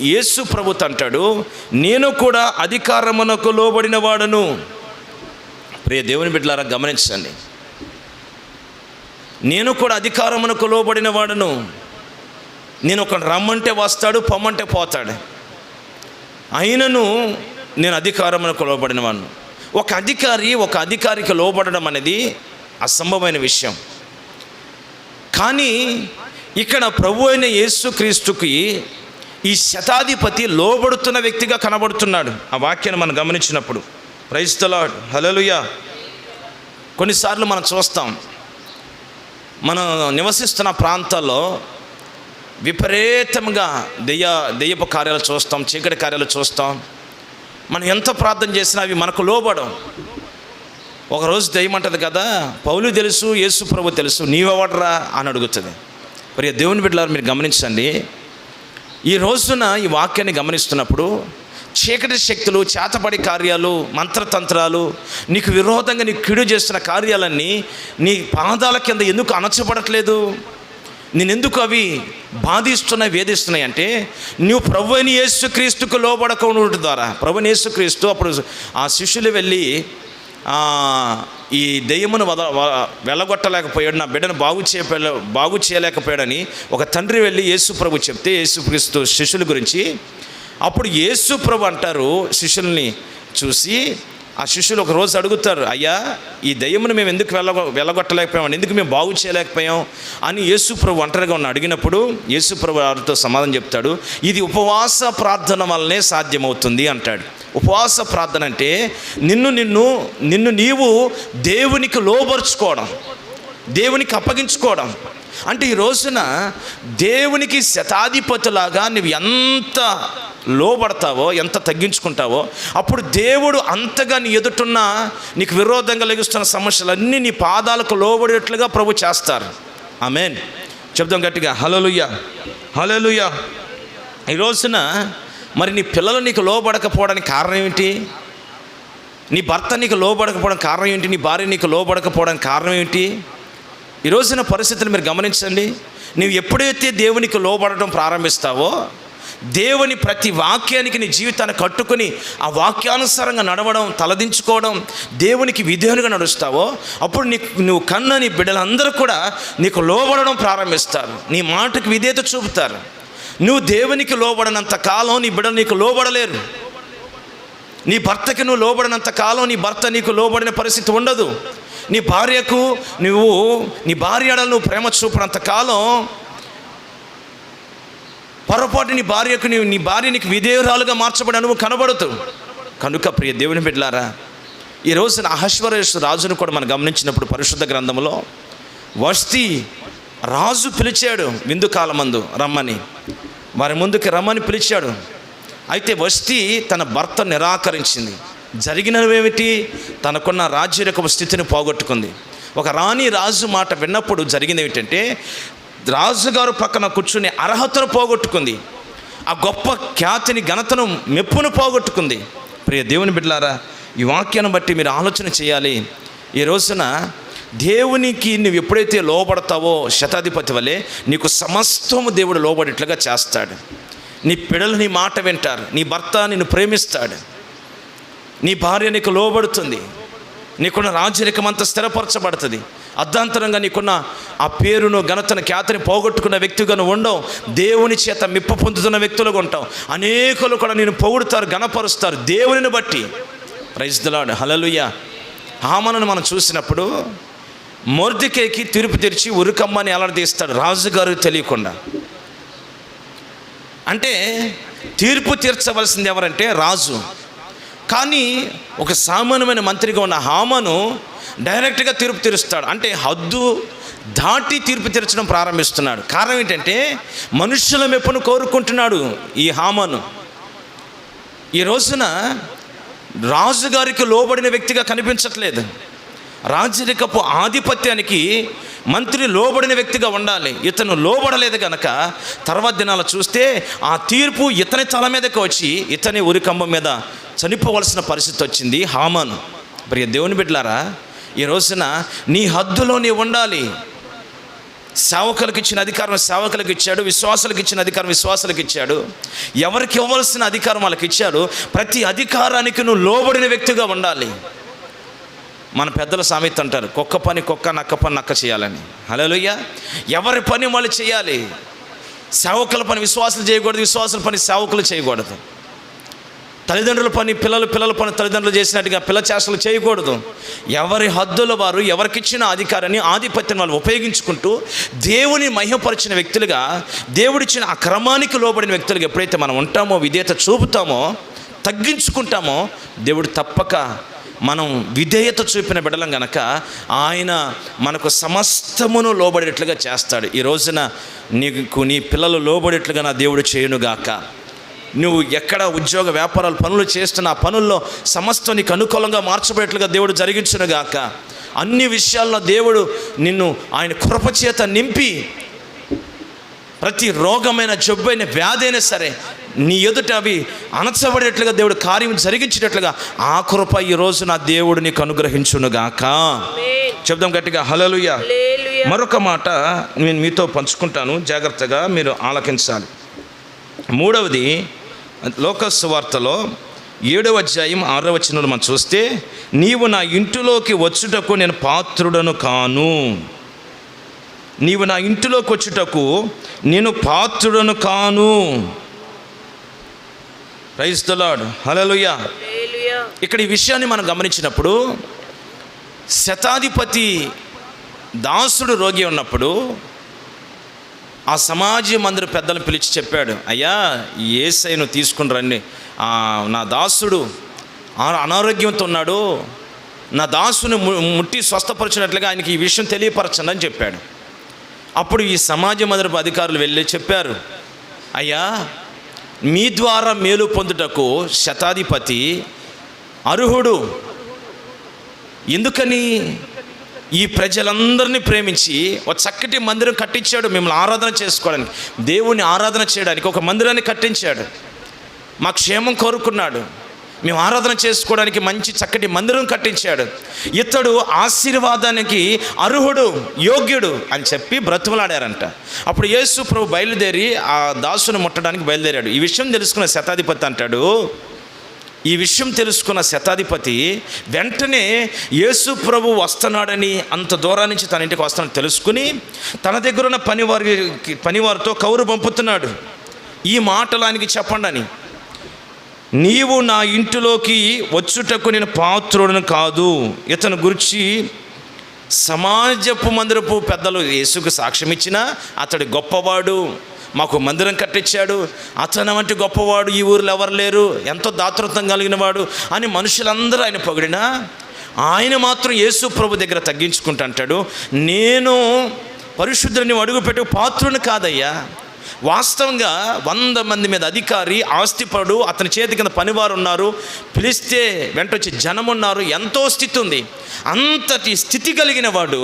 S1: యేసు ప్రభువు అంటాడు, నేను కూడా అధికారమునకు లోబడిన వాడను. ప్రియ దేవుని బిడ్డలారా గమనించండి, నేను కూడా అధికారమునకు లోబడిన వాడను. నేను ఒక రమ్మంటే వస్తాడు, పొమ్మంటే పోతాడు, అయినను నేను అధికారమునకు లోబడిన వాడను. ఒక అధికారికి లోబడడం అనేది అసంభవమైన విషయం. కానీ ఇక్కడ ప్రభు అయిన యేసుక్రీస్తుకి ఈ శతాధిపతి లోబడుతున్న వ్యక్తిగా కనబడుతున్నాడు. ఆ వాక్యాన్ని మనం గమనించినప్పుడు ప్రైజ్ ది లార్డ్, హల్లెలూయా. కొన్నిసార్లు మనం చూస్తాం, మనం నివసిస్తున్న ప్రాంతాల్లో విపరీతంగా దెయ్యపు కార్యాలు చూస్తాం, చీకటి కార్యాలు చూస్తాం. మనం ఎంత ప్రార్థన చేసినా అవి మనకు లోబడం. ఒకరోజు దెయ్యం అంటది కదా, పౌలు తెలుసు, యేసు ప్రభు తెలుసు, నీవెవడ్రా అని అడుగుతుంది. మరి దేవుని బిడ్డలారా మీరు గమనించండి, ఈ రోజున ఈ వాక్యాన్ని గమనిస్తున్నప్పుడు చీకటి శక్తులు, చేతబడి కార్యాలు, మంత్రతంత్రాలు, నీకు విరోధంగా నీకు కీడు చేస్తున్న కార్యాలన్నీ నీ పాదాల కింద ఎందుకు అణచబడట్లేదు? నేనెందుకు అవి బాధిస్తున్నాయి, వేధిస్తున్నాయి అంటే నువ్వు ప్రభువైన యేసుక్రీస్తుకు లోబడకుండా ద్వారా. ప్రభువైన యేసుక్రీస్తు అప్పుడు ఆ శిష్యులు వెళ్ళి ఈ దెయ్యమును వెళ్ళగొట్టలేకపోయాడు, నా బిడ్డను బాగు చేయలేకపోయాడని ఒక తండ్రి వెళ్ళి యేసు ప్రభు చెప్తే, యేసుక్రీస్తు శిష్యుల గురించి, అప్పుడు యేసు ప్రభు అంటారు శిష్యుల్ని చూసి, ఆ శిష్యులు ఒక రోజు అడుగుతారు, అయ్యా ఈ దెయ్యమును మేము ఎందుకు వెళ్ళగొట్టలేకపోయాం, ఎందుకు మేము బాగు చేయలేకపోయాం అని యేసు ప్రభు ఒంటరిగా ఉన్న అడిగినప్పుడు యేసు ప్రభు వారితో సమాధానం చెప్తాడు, ఇది ఉపవాస ప్రార్థన వల్లనే సాధ్యమవుతుంది అంటాడు. ఉపవాస ప్రార్థన అంటే నిన్ను నీవు దేవునికి లోబరుచుకోవడం, దేవునికి అప్పగించుకోవడం. అంటే ఈ రోజున దేవునికి శతాధిపతిలాగా నువ్వు ఎంత లోబడతావో, ఎంత తగ్గించుకుంటావో, అప్పుడు దేవుడు అంతగా నీ ఎదుటున్న నీకు విరోధంగా లెగుస్తున్న సమస్యలన్నీ నీ పాదాలకు లోబడేట్లుగా ప్రభు చేస్తారు. ఆమేన్. చెప్దాం గట్టిగా, హల్లెలూయా, హల్లెలూయా. ఈ రోజున మరి నీ పిల్లలు నీకు లోబడకపోవడానికి కారణం ఏంటి? నీ భర్త నీకు లోబడకపోవడానికి కారణం ఏంటి? నీ భార్య నీకు లోబడకపోవడానికి కారణం ఏంటి? ఈ రోజున పరిస్థితులు మీరు గమనించండి. నువ్వు ఎప్పుడైతే దేవునికి లోబడడం ప్రారంభిస్తావో, దేవుని ప్రతి వాక్యానికి నీ జీవితాన్ని కట్టుకొని ఆ వాక్యానుసారంగా నడవడం, తలదించుకోవడం, దేవునికి విధేయునిగా నడుస్తావో, అప్పుడు నువ్వు కన్న నీ బిడ్డలందరూ కూడా నీకు లోబడడం ప్రారంభిస్తారు, నీ మాటకు విధేయత చూపుతారు. నువ్వు దేవునికి లోబడినంత కాలం నీ బిడ్డలు నీకు లోబడలేరు. నీ భర్తకి నువ్వు లోబడినంత కాలం నీ భర్త నీకు లోబడిన పరిస్థితి ఉండదు. నీ భార్యకు నీ భార్య నువ్వు ప్రేమ చూపినంత కాలం పొరపాటు నీ భార్య నీకు విధేయురాలుగా మార్చబడి నువ్వు కనబడుతూ. కనుక ప్రియ దేవుని బిడ్డలారా, ఈ రోజున అహష్వరోషు రాజును కూడా మనం గమనించినప్పుడు పరిశుద్ధ గ్రంథంలో వష్తి రాజు పిలిచాడు విందు కాలమందు రమ్మని, వారి ముందుకి రమ్మని పిలిచాడు. అయితే వష్తి తన భర్త నిరాకరించింది. జరిగినవేమిటి? తనకున్న రాజ్యరకపు స్థితిని పోగొట్టుకుంది. ఒక రాణి రాజు మాట విన్నప్పుడు జరిగింది ఏమిటంటే, రాజుగారు పక్కన కూర్చుని అర్హతను పోగొట్టుకుంది, ఆ గొప్ప ఖ్యాతిని, ఘనతను, మెప్పును పోగొట్టుకుంది. ప్రియ దేవుని బిడ్డలారా, ఈ వాక్యాన్ని బట్టి మీరు ఆలోచన చేయాలి. ఈ రోజున దేవునికి నువ్వు ఎప్పుడైతే లోబడతావో శతాధిపతి వలె నీకు సమస్తము దేవుడు లోబడేట్లుగా చేస్తాడు. నీ పిల్లలు నీ మాట వింటారు, నీ భర్త నిన్ను ప్రేమిస్తాడు, నీ భార్య నీకు లోబడుతుంది, నీకున్న రాజ్యరికం అంతా స్థిరపరచబడుతుంది. అర్ధాంతరంగా నీకున్న ఆ పేరును, ఘనతను, ఖ్యాతిని పోగొట్టుకున్న వ్యక్తిగా నువ్వు ఉండవు, దేవుని చేత మెప్పు పొందుతున్న వ్యక్తులుగా ఉంటావు. అనేకులు కూడా నేను పొగుడుతారు, ఘనపరుస్తారు దేవునిని బట్టి. ప్రైజ్ ది లార్డ్, హల్లెలూయా. హామానును మనం చూసినప్పుడు మొర్దెకైకి తీర్పు తెరిచి ఉరికమ్మని ఎలాడదీస్తాడు రాజుగారు తెలియకుండా. అంటే తీర్పు తీర్చవలసింది ఎవరంటే రాజు. కానీ ఒక సామాన్యమైన మంత్రిగా ఉన్న హామాను డైరెక్ట్గా తీర్పు తీరుస్తాడు. అంటే హద్దు దాటి తీర్పు తీర్చడం ప్రారంభిస్తున్నాడు. కారణం ఏంటంటే మనుషుల మెప్పును కోరుకుంటున్నాడు ఈ హామాను. ఈ రోజున రాజుగారికి లోబడిన వ్యక్తిగా కనిపించట్లేదు. రాజరికపు ఆధిపత్యానికి మంత్రి లోబడిన వ్యక్తిగా ఉండాలి. ఇతను లోబడలేదు కనుక తర్వాత దినాలు చూస్తే ఆ తీర్పు ఇతని తల మీదకి వచ్చి ఇతని ఉరికంబం మీద చనిపోవలసిన పరిస్థితి వచ్చింది హామాను. ప్రియ దేవుని బిడ్డలారా, ఈ రోజున నీ హద్దులో నీవు ఉండాలి. సేవకులకు ఇచ్చిన అధికారం సేవకులకు ఇచ్చాడు, విశ్వాసులకు ఇచ్చిన అధికారం విశ్వాసులకు ఇచ్చాడు. ఎవరికి ఇవ్వాల్సిన అధికారం వాళ్ళకి ఇచ్చాడు. ప్రతి అధికారానికి నువ్వు లోబడిన వ్యక్తిగా ఉండాలి. మన పెద్దల సామెత అంటారు, కుక్క పని కుక్క, నక్క పని నక్క చేయాలని. హల్లెలూయా. ఎవరి పని వాళ్ళు చేయాలి. సేవకుల పని విశ్వాసులు చేయకూడదు, విశ్వాసుల పని సేవకులు చేయకూడదు. తల్లిదండ్రుల పని పిల్లల పని తల్లిదండ్రులు చేసినట్టుగా పిల్ల చేష్టలు చేయకూడదు. ఎవరి హద్దుల వారు ఎవరికిచ్చిన అధికారాన్ని ఆధిపత్యాన్ని వాళ్ళు ఉపయోగించుకుంటూ దేవుని మహిమపరిచిన వ్యక్తులుగా, దేవుడిచ్చిన ఆ క్రమానికి లోబడిన వ్యక్తులుగా ఎప్పుడైతే మనం ఉంటామో, విధేయత చూపుతామో, తగ్గించుకుంటామో, దేవుడు తప్పక మనం విధేయత చూపిన బిడ్డలం గనక ఆయన మనకు సమస్తమును లోబడేట్లుగా చేస్తాడు. ఈ రోజున నీకు నీ పిల్లలు లోబడేట్లుగా నా దేవుడు చేయునుగాక. నువ్వు ఎక్కడ ఉద్యోగ వ్యాపారాలు పనులు చేస్తున్న ఆ పనుల్లో సమస్తం నీకు అనుకూలంగా మార్చబడేట్లుగా దేవుడు జరిగించునుగాక. అన్ని విషయాల్లో దేవుడు నిన్ను ఆయన కృపచేత నింపి ప్రతి రోగమైన, జబ్బైన, వ్యాధి అయినా సరే నీ ఎదుట అవి అణచబడేట్లుగా దేవుడు కార్యం జరిగించేటట్లుగా ఆ కృప ఈరోజు నా దేవుడు నీకు అనుగ్రహించునుగాక. చెప్దాం గట్టిగా హల్లెలూయా. మరొక మాట నేను మీతో పంచుకుంటాను, జాగ్రత్తగా మీరు ఆలకించాలి. మూడవది లోక సువార్తలో 7వ అధ్యాయం 6వ వచనంలో మనం చూస్తే, నీవు నా ఇంటిలోకి వచ్చుటకు నేను పాత్రుడను కాను. నీవు నా ఇంటిలోకి వచ్చుటకు నేను పాత్రుడను కాను. ప్రైజ్ ది లార్డ్, హల్లెలూయా. ఇక్కడ ఈ విషయాన్ని మనం గమనించినప్పుడు, శతాధిపతి దాసుడు రోగి ఉన్నప్పుడు ఆ సమాజ మందిర పెద్దలను పిలిచి చెప్పాడు, అయ్యా యేసయ్యను తీసుకుని రండి, నా దాసుడు అనారోగ్యంతో ఉన్నాడు, నా దాసుని ముట్టి స్వస్థపరిచినట్లుగా ఆయనకి ఈ విషయం తెలియపరచండి అని చెప్పాడు. అప్పుడు ఈ సమాజ మందిరపు అధికారులు వెళ్ళి చెప్పారు, అయ్యా మీ ద్వారా మేలు పొందుటకు శతాధిపతి అర్హుడు. ఎందుకని? ఈ ప్రజలందరినీ ప్రేమించి ఒక చక్కటి మందిరం కట్టించాడు మిమ్మల్ని ఆరాధన చేసుకోవడానికి, దేవుని ఆరాధన చేయడానికి ఒక మందిరాన్ని కట్టించాడు. మా క్షేమం కోరుకున్నాడు, మేము ఆరాధన చేసుకోవడానికి మంచి చక్కటి మందిరం కట్టించాడు. ఇతడు ఆశీర్వాదానికి అర్హుడు, యోగ్యుడు అని చెప్పి బ్రతుమలాడారంట. అప్పుడు యేసు ప్రభు బయలుదేరి ఆ దాసును ముట్టడానికి బయలుదేరాడు. ఈ విషయం తెలుసుకున్న శతాధిపతి అంటాడు, ఈ విషయం తెలుసుకున్న శతాధిపతి వెంటనే యేసు ప్రభు వస్తున్నాడని, అంత దూరం నుంచి తన ఇంటికి వస్తానని తెలుసుకుని తన దగ్గర ఉన్న పనివారితో కౌరు పంపుతున్నాడు, ఈ మాటలు ఆయనకి చెప్పండి అని. నీవు నా ఇంటిలోకి వచ్చుటకు నేను పాత్రుడను కాదు. ఇతను గురించి సమాజపు మందిరపు పెద్దలు యేసుకు సాక్ష్యం ఇచ్చినా, అతడు గొప్పవాడు, మాకు మందిరం కట్టించాడు, అతను వంటి గొప్పవాడు ఈ ఊరిలో ఎవరు లేరు, ఎంతో దాతృత్వం కలిగిన వాడు అని మనుషులందరూ ఆయన పొగిడినా, ఆయన మాత్రం యేసు ప్రభు దగ్గర తగ్గించుకుంటూ అంటాడు, నేను పరిశుద్ధుని అడుగుపెట్టే పాత్రుని కాదయ్యా. వాస్తవంగా 100 మంది మీద అధికారి, ఆస్తిపరుడు, అతని చేతి కింద పనివారు ఉన్నారు, పిలిస్తే వెంటొచ్చి జనం ఉన్నారు, ఎంతో స్థితి ఉంది. అంతటి స్థితి కలిగిన వాడు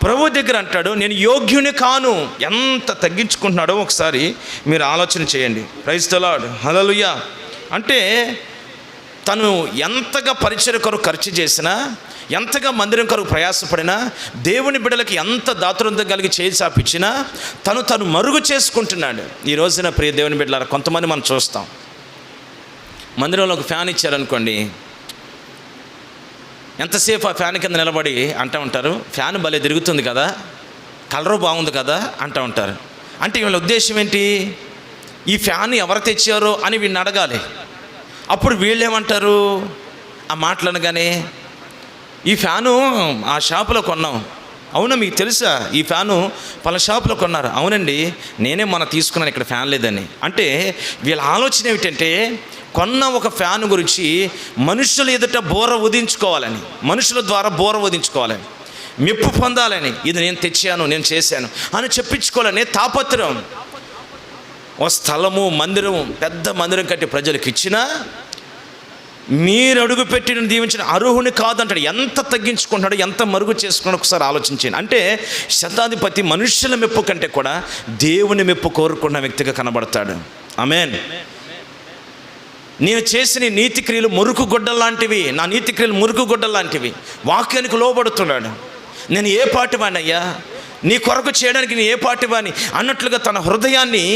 S1: ప్రభు దగ్గర అంటాడు, నేను యోగ్యుని కాను. ఎంత తగ్గించుకుంటున్నాడో ఒకసారి మీరు ఆలోచన చేయండి. ప్రైజ్ ది లార్డ్, హల్లెలూయా. అంటే తను ఎంతగా పరిచర్య కొరకు ఖర్చు చేసినా, ఎంతగా మందిరం కొరకు ప్రయాసపడినా, దేవుని బిడ్డలకి ఎంత దాతృత్వం కలిగి చేయి చాపించినా తను మరుగు చేసుకుంటున్నాడు. ఈ రోజున ప్రియ దేవుని బిడ్డలారా, కొంతమంది మనం చూస్తాం, మందిరంలో ఒక ఫ్యాన్ ఇచ్చారనుకోండి, ఎంతసేపు ఆ ఫ్యాన్ కింద నిలబడి అంటూ ఉంటారు, ఫ్యాన్ భలే తిరుగుతుంది కదా, కలరు బాగుంది కదా అంటూ ఉంటారు. అంటే వీళ్ళ ఉద్దేశం ఏంటి? ఈ ఫ్యాన్ ఎవరు తెచ్చారో అని వీడిని అడగాలి. అప్పుడు వీళ్ళేమంటారు? ఆ మాటలనగానే, ఈ ఫ్యాను ఆ షాపులో కొన్నాం. అవునా, మీకు తెలుసా ఈ ఫ్యాను పలానా షాపులో కొన్నారు? అవునండి, నేనే మొన్న తీసుకున్నాను, ఇక్కడ ఫ్యాన్ లేదని. అంటే వీళ్ళ ఆలోచన ఏమిటంటే, కొన్న ఒక ఫ్యాన్ గురించి మనుషుల ఎదుట బోర ఉదించుకోవాలని, మనుషుల ద్వారా బోర ఉదించుకోవాలని, మెప్పు పొందాలని, ఇది నేను తెచ్చాను, నేను చేశాను అని చెప్పించుకోవాలని తాపత్రయం. ఓ స్థలము, మందిరం, పెద్ద మందిరం కట్టి ప్రజలకు ఇచ్చినా మీరు అడుగు పెట్టిన దీవించిన అర్హుని కాదంటాడు. ఎంత తగ్గించుకుంటున్నాడు, ఎంత మరుగు చేసుకున్నాడు ఒకసారి ఆలోచించండి. అంటే శతాధిపతి మనుష్యుల మెప్పు కంటే కూడా దేవుని మెప్పు కోరుకున్న వ్యక్తిగా కనబడతాడు. ఆమేన్. నేను చేసిన నీతి క్రియలు మురుకు గొడ్డల్లాంటివి, నా నీతి క్రియలు మురుకు గొడ్డల్లాంటివి, వాక్యానికి లోబడుతున్నాడు. నేను ఏ పాటివాణ్ణయ్యా, నీ కొరకు చేయడానికి నేను ఏ పాటివాణ్ణి అన్నట్లుగా తన హృదయాన్ని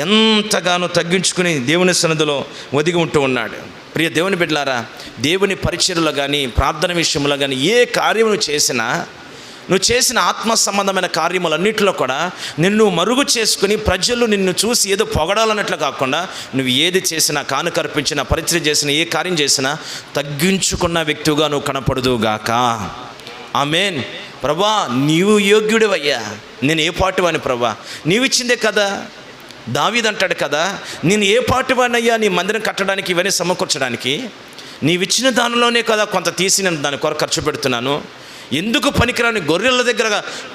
S1: ఎంతగానో తగ్గించుకుని దేవుని సన్నిధిలో ఒదిగి ఉంటూ ఉన్నాడు. ప్రియ దేవుని బిడ్డలారా, దేవుని పరిచర్యలో కానీ ప్రార్థన విషయంలో కానీ ఏ కార్యమును చేసినా నువ్వు చేసిన ఆత్మ సంబంధమైన కార్యములన్నింటిలో కూడా నిన్ను మరుగు చేసుకుని ప్రజలు నిన్ను చూసి ఏదో పొగడాలన్నట్లు కాకుండా నువ్వు ఏది చేసినా, కానుకర్పించినా, పరిచయం చేసినా, ఏ కార్యం చేసినా తగ్గించుకున్న వ్యక్తిగా నువ్వు కనపడుదువుగాక. ఆమేన్. ప్రభా నీవు యోగ్యుడివయ్యా, నేను ఏ పాటువాని ప్రభా, నీవిచ్చిందే కదా. దావీదు అంటాడు కదా, నేను ఏ పాటువానయ్యా నీ మందిరం కట్టడానికి, ఇవన్నీ సమకూర్చడానికి, నీవిచ్చిన దానిలోనే కదా కొంత తీసి నేను దాని కొరకు ఖర్చు పెడుతున్నాను. ఎందుకు పనికిరాని గొర్రెల దగ్గర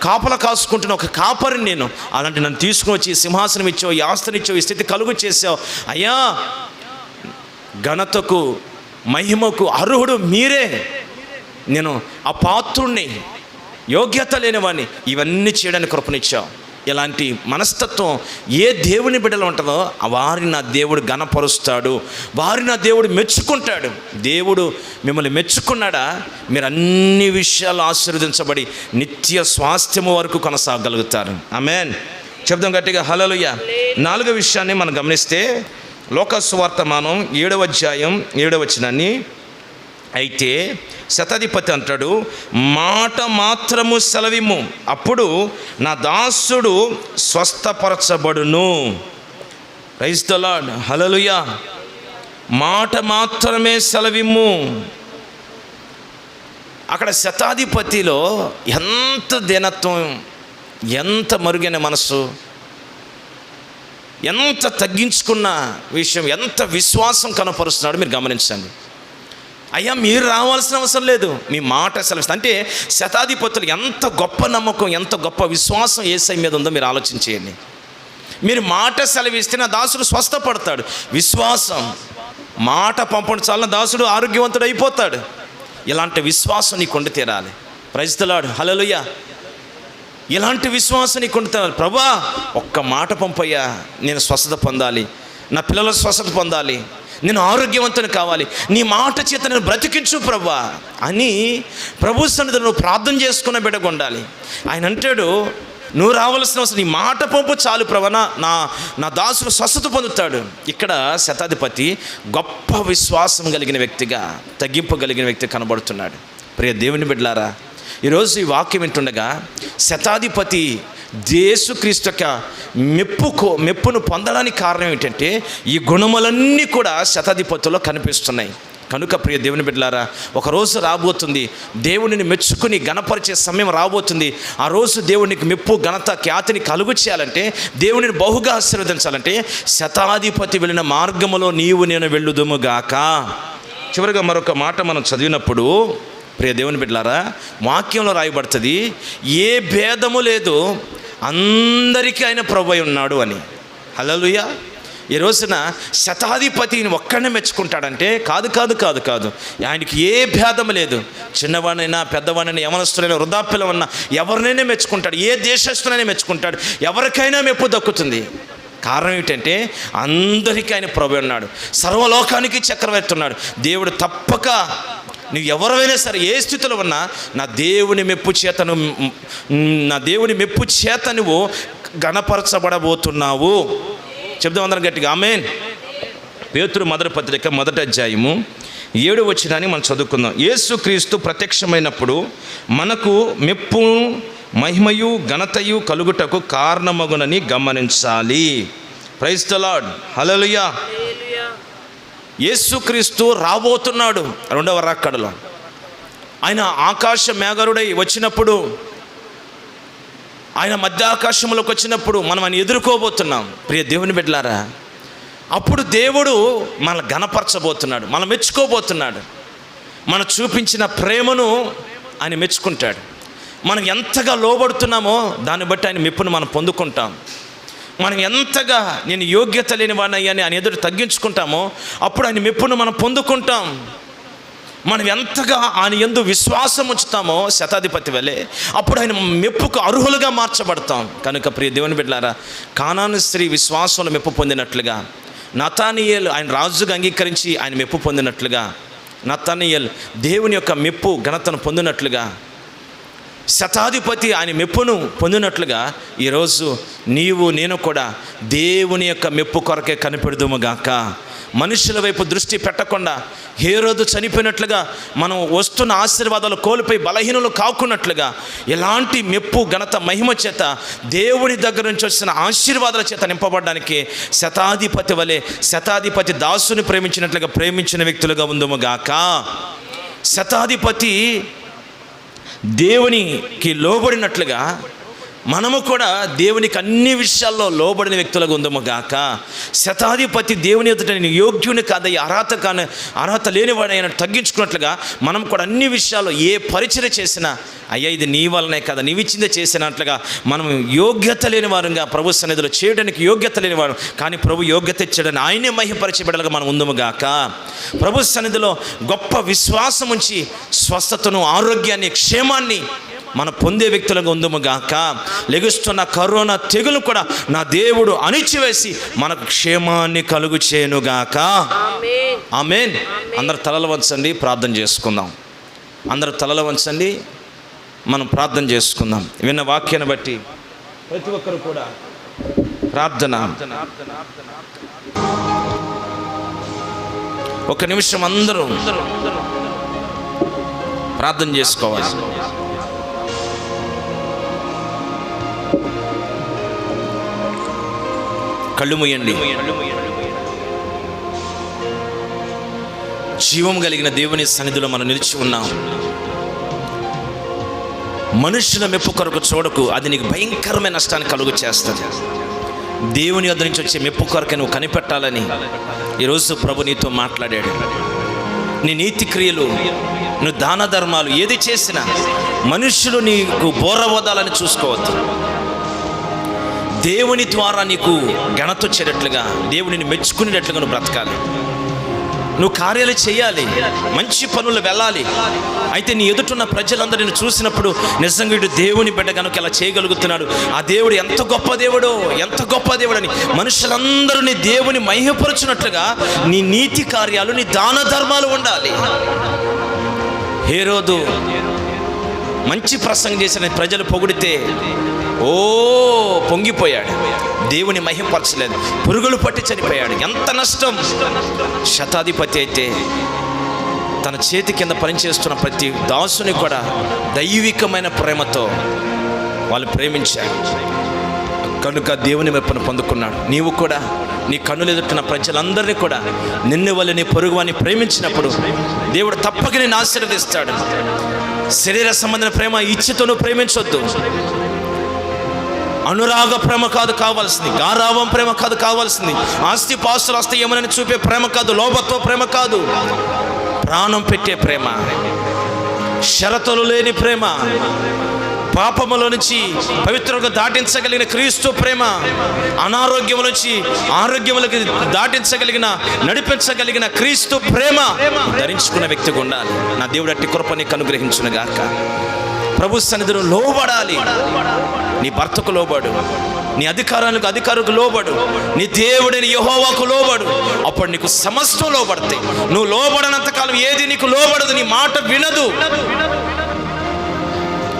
S1: కాపలా కాసుకుంటున్న ఒక కాపరిని నేను. అలాంటి నన్ను తీసుకుని వచ్చి సింహాసనం ఇచ్చావు, ఈ ఆస్తినిచ్చావు, ఈ స్థితి కలుగు చేసావు అయ్యా. ఘనతకు మహిమకు అర్హుడు మీరే, నేను అపాత్రుణ్ణి, యోగ్యత లేనివాడిని, ఇవన్నీ చేయడానికి కృపనిచ్చావు. ఇలాంటి మనస్తత్వం ఏ దేవుని బిడ్డలో ఉంటుందో వారిని నా దేవుడు ఘనపరుస్తాడు, వారిని నా దేవుడు మెచ్చుకుంటాడు. దేవుడు మిమ్మల్ని మెచ్చుకున్నాడా, మీరు అన్ని విషయాలు ఆశీర్వదించబడి నిత్య స్వాస్థ్యము వరకు కొనసాగలుగుతారు. ఆమేన్. చెప్దాం గట్టిగా హల్లెలూయా. 4వ విషయాన్ని మనం గమనిస్తే లోకా సువార్తమానం 7వ అధ్యాయం 7వ వచనాన్ని, అయితే శతాధిపతి అంటాడు, మాట మాత్రము సెలవిమ్ము, అప్పుడు నా దాసుడు స్వస్థపరచబడును. Praise the Lord. హల్లెలూయా. మాట మాత్రమే సెలవిమ్ము. అక్కడ శతాధిపతిలో ఎంత దీనత్వం, ఎంత మరుగైన మనసు, ఎంత తగ్గించుకున్న విషయం, ఎంత విశ్వాసం కనపరుస్తున్నాడు మీరు గమనించండి. అయ్యా మీరు రావాల్సిన అవసరం లేదు, మీ మాట సెలవిస్తా అంటే శతాధిపతులు ఎంత గొప్ప నమ్మకం, ఎంత గొప్ప విశ్వాసం యేసయ్య మీద ఉందో మీరు ఆలోచించేయండి. మీరు మాట సెలవిస్తే నా దాసుడు స్వస్థపడతాడు. విశ్వాసం, మాట పంపడం చాలు నా దాసుడు ఆరోగ్యవంతుడు అయిపోతాడు. ఇలాంటి విశ్వాసం నీకు ఉండి తీరాలి. Praise the Lord. హల్లెలూయా. ఇలాంటి విశ్వాసం నీకు ఉండి తీరాలి. ప్రభా ఒక్క మాట పంపయ్యా, నేను స్వస్థత పొందాలి, నా పిల్లల స్వస్థత పొందాలి, నేను ఆరోగ్యవంతుని కావాలి, నీ మాట చేత నేను బ్రతికించు ప్రభా అని ప్రభు సన్నిధిలో నువ్వు ప్రార్థన చేసుకున్న బిడ్డగా ఉండాలి. ఆయన అంటాడు, నువ్వు రావాల్సిన అవసరం, నీ మాట పంపు చాలు ప్రభా, నా దాసుడు స్వస్థత పొందుతాడు. ఇక్కడ శతాధిపతి గొప్ప విశ్వాసం కలిగిన వ్యక్తిగా, తగ్గింపు కలిగిన వ్యక్తి కనబడుతున్నాడు. ప్రియ దేవుని బిడ్డలారా, ఈరోజు ఈ వాక్యం వింటుండగా శతాధిపతి యేసుక్రీస్తు యొక్క మెప్పును పొందడానికి కారణం ఏంటంటే ఈ గుణములన్నీ కూడా శతాధిపతిలో కనిపిస్తున్నాయి. కనుక ప్రియ దేవుని బిడ్డలారా, ఒకరోజు రాబోతుంది, దేవునిని మెచ్చుకుని గణపరిచే సమయం రాబోతుంది. ఆ రోజు దేవునికి మెప్పు, ఘనత, ఖ్యాతిని కలుగు చేయాలంటే, దేవునిని బహుగా ఆశీర్వదించాలంటే శతాధిపతి వెళ్ళిన మార్గములో నీవు నేను వెళ్ళుదుముగాక. చివరిగా మరొక మాట మనం చదివినప్పుడు ప్రియ దేవుని బిడ్డలారా, వాక్యంలో రాయబడుతుంది, ఏ భేదము లేదు, అందరికీ ఆయన ప్రభువై ఉన్నాడు అని. హల్లెలూయా. ఈ రోజున శతాధిపతిని ఒక్కడనే మెచ్చుకుంటాడంటే కాదు, ఆయనకి ఏ భేదము లేదు. చిన్నవాడైనా, పెద్దవాడైనా, యవనస్తులైనా, వృద్ధాప్యులైనా ఎవరినైనా మెచ్చుకుంటాడు, ఏ దేశస్తునైనా మెచ్చుకుంటాడు, ఎవరికైనా మెప్పు దక్కుతుంది. కారణం ఏంటంటే అందరికీ ఆయన ప్రభువై ఉన్నాడు, సర్వలోకానికి చక్రవర్తి ఉన్నాడు. దేవుడు తప్పక నువ్వు ఎవరైనా సరే ఏ స్థితిలో ఉన్నా నా దేవుని మెప్పు చేత నువ్వు గణపరచబడబోతున్నావు. చెప్దాం అందరం గట్టిగా ఆమేన్. పేతురు మొదటి పత్రిక 1వ అధ్యాయము 7వ వచనాన్ని మనం చదువుకుందాం. యేసుక్రీస్తు ప్రత్యక్షమైనప్పుడు మనకు మెప్పు, మహిమయు, ఘనతయు కలుగుటకు కారణమగునని గమనించాలి. Praise the Lord. Hallelujah. Yesukristu రాబోతున్నాడు 2వ రాకడలో. ఆయన ఆకాశ మేఘరుడై వచ్చినప్పుడు, ఆయన మధ్య ఆకాశంలోకి వచ్చినప్పుడు మనం ఆయన ఎదుర్కోబోతున్నాం. ప్రియ దేవుని బిడ్డలారా, అప్పుడు దేవుడు మనల్ని ఘనపరచబోతున్నాడు, మనం మెచ్చుకోబోతున్నాడు. మనం చూపించిన ప్రేమను ఆయన మెచ్చుకుంటాడు. మనం ఎంతగా లోబడుతున్నామో దాన్ని బట్టి ఆయన మెప్పును మనం పొందుకుంటాం. మనం ఎంతగా నేను యోగ్యత లేని వాడినయ్యని ఆయన ఎదురు తగ్గించుకుంటామో అప్పుడు ఆయన మెప్పును మనం పొందుకుంటాం. మనం ఎంతగా ఆయన యందు విశ్వాసం ఉంచుతామో శతాధిపతి వలె అప్పుడు ఆయన మెప్పుకు అర్హులుగా మార్చబడతాం. కనుక ప్రియ దేవుని బిడ్డలారా, కానాను స్త్రీ విశ్వాసంలో మెప్పు పొందినట్లుగా, నతానియేలు ఆయన రాజుగా అంగీకరించి ఆయన మెప్పు పొందినట్లుగా, నతానియేలు దేవుని యొక్క మెప్పు ఘనతను పొందినట్లుగా, శతాధిపతి ఆయన మెప్పును పొందినట్లుగా ఈరోజు నీవు నేను కూడా దేవుని యొక్క మెప్పు కొరకే కనిపెడుదుముగాక. మనుషుల వైపు దృష్టి పెట్టకుండా హేరోదు చనిపోయినట్లుగా మనం వస్తున్న ఆశీర్వాదాలు కోల్పోయి బలహీనులు కాకున్నట్లుగా ఎలాంటి మెప్పు ఘనత మహిమ చేత దేవుని దగ్గర నుంచి వచ్చిన ఆశీర్వాదాల చేత నింపబడడానికి శతాధిపతి వలె శతాధిపతి దాసుని ప్రేమించినట్లుగా ప్రేమించిన వ్యక్తులుగా ఉందుముగాక. శతాధిపతి దేవునికి లోబడినట్లుగా మనము కూడా దేవునికి అన్ని విషయాల్లో లోబడిన వ్యక్తులుగా ఉందము గాక. శతాధిపతి దేవుని ఎదుట నేను యోగ్యుని కాదయ్య, అర్హత లేనివాడైనా తగ్గించుకున్నట్లుగా మనం కూడా అన్ని విషయాల్లో ఏ పరిచయం చేసినా అయ్యా ఇది నీ వల్లనే కదా, నీవిచ్చిందే చేసినట్లుగా మనం యోగ్యత లేని వారుగా ప్రభు సన్నిధిలో చేయడానికి యోగ్యత లేనివారు, కానీ ప్రభు యోగ్యత ఇచ్చాడని ఆయనే మహిమపరిచబడలుగా మనం ఉందము గాక. ప్రభు సన్నిధిలో గొప్ప విశ్వాసం ఉంచి స్వస్థతను, ఆరోగ్యాన్ని, క్షేమాన్ని మనం పొందే వ్యక్తులుగా ఉందము గాక. లెగుస్తున్న కరోనా తెగులు కూడా నా దేవుడు అణిచివేసి మనకు క్షేమాన్ని కలుగు చేయనుగాక. ఆమేన్. అందరు తలలు వంచండి, ప్రార్థన చేసుకుందాం. అందరు తలలు వంచండి, మనం ప్రార్థన చేసుకుందాం. విన్న వాక్యాన్ని బట్టి ప్రతి ఒక్కరు కూడా ప్రార్థన. ఒక నిమిషం అందరూ ప్రార్థన చేసుకోవాలి. కళ్ళు మూయండి. జీవం కలిగిన దేవుని సన్నిధిలో మనం నిలిచి ఉన్నాం. మనుషుల మెప్పు కొరకు చూడకు, అది నీకు భయంకరమైన నష్టాన్ని కలుగు చేస్తుంది. దేవుని వద్ద నుంచి వచ్చే మెప్పు కొరకే నువ్వు కనిపెట్టాలని ఈరోజు ప్రభు నీతో మాట్లాడాడు. నీ నీతి క్రియలు, నువ్వు దాన ధర్మాలు ఏది చేసినా మనుషులు నీకు బోరవదాలని చూసుకోవద్దు. దేవుని ద్వారా నీకు ఘనత వచ్చేటట్లుగా, దేవుడిని మెచ్చుకునేటట్లుగా నువ్వు బ్రతకాలి. నువ్వు కార్యాలు చేయాలి, మంచి పనులు వెళ్ళాలి. అయితే నీ ఎదుటిన్న ప్రజలందరూ నిన్ను చూసినప్పుడు నిజంగా వీడు దేవుని బిడ్డ కనుక ఇలా చేయగలుగుతున్నాడు, ఆ దేవుడు ఎంత గొప్ప దేవుడో, ఎంత గొప్ప దేవుడని మనుషులందరూ నీ దేవుని మహిమపరచున్నట్లుగా నీ నీతి కార్యాలు, నీ దాన ధర్మాలు ఉండాలి. హేరోదు మంచి ప్రసంగం చేసిన ప్రజలు పొగిడితే పొంగిపోయాడు, దేవుని మహిమపరచలేదు, పురుగులు పట్టి చనిపోయాడు. ఎంత నష్టం! శతాధిపతి అయితే తన చేతి కింద పనిచేస్తున్న ప్రతి దాసుని కూడా దైవికమైన ప్రేమతో వాళ్ళు ప్రేమించారు కనుక దేవుని మెప్పును పొందుకున్నాడు. నీవు కూడా నీ కన్నులు ఎదుటిన ప్రజలందరినీ కూడా నిన్ను వల్ల నీ పొరుగువాన్ని ప్రేమించినప్పుడు దేవుడు తప్పక నేను ఆశీర్వదిస్తాడు. శరీర సంబంధమైన ప్రేమ ఇచ్ఛతోనూ ప్రేమించొద్దు. అనురాగ ప్రేమ కాదు కావాల్సింది, గారావం ప్రేమ కాదు కావాల్సింది, ఆస్తి పాస్తులు వస్తే ఏమని చూపే ప్రేమ కాదు, లోభత్వ ప్రేమ కాదు, ప్రాణం పెట్టే ప్రేమ, షరతులు లేని ప్రేమ, పాపములో నుంచి పవిత్రంగా దాటించగలిగిన క్రీస్తు ప్రేమ, అనారోగ్యం నుంచి ఆరోగ్యములకి దాటించగలిగిన, నడిపించగలిగిన క్రీస్తు ప్రేమ ధరించుకున్న వ్యక్తిగా ఉండాలి. నా దేవుడు అట్టి కృపని అనుగ్రహించును గాక. ప్రభు సన్నిధిలో లోబడాలి. నీ భర్తకు లోబడు, నీ అధికారులకు లోబడు, నీ దేవుడైన యెహోవాకు లోబడు. అప్పుడు నీకు సమస్తం లోబడతాయి. నువ్వు లోబడనంతకాలం ఏది నీకు లోబడదు, నీ మాట వినదు.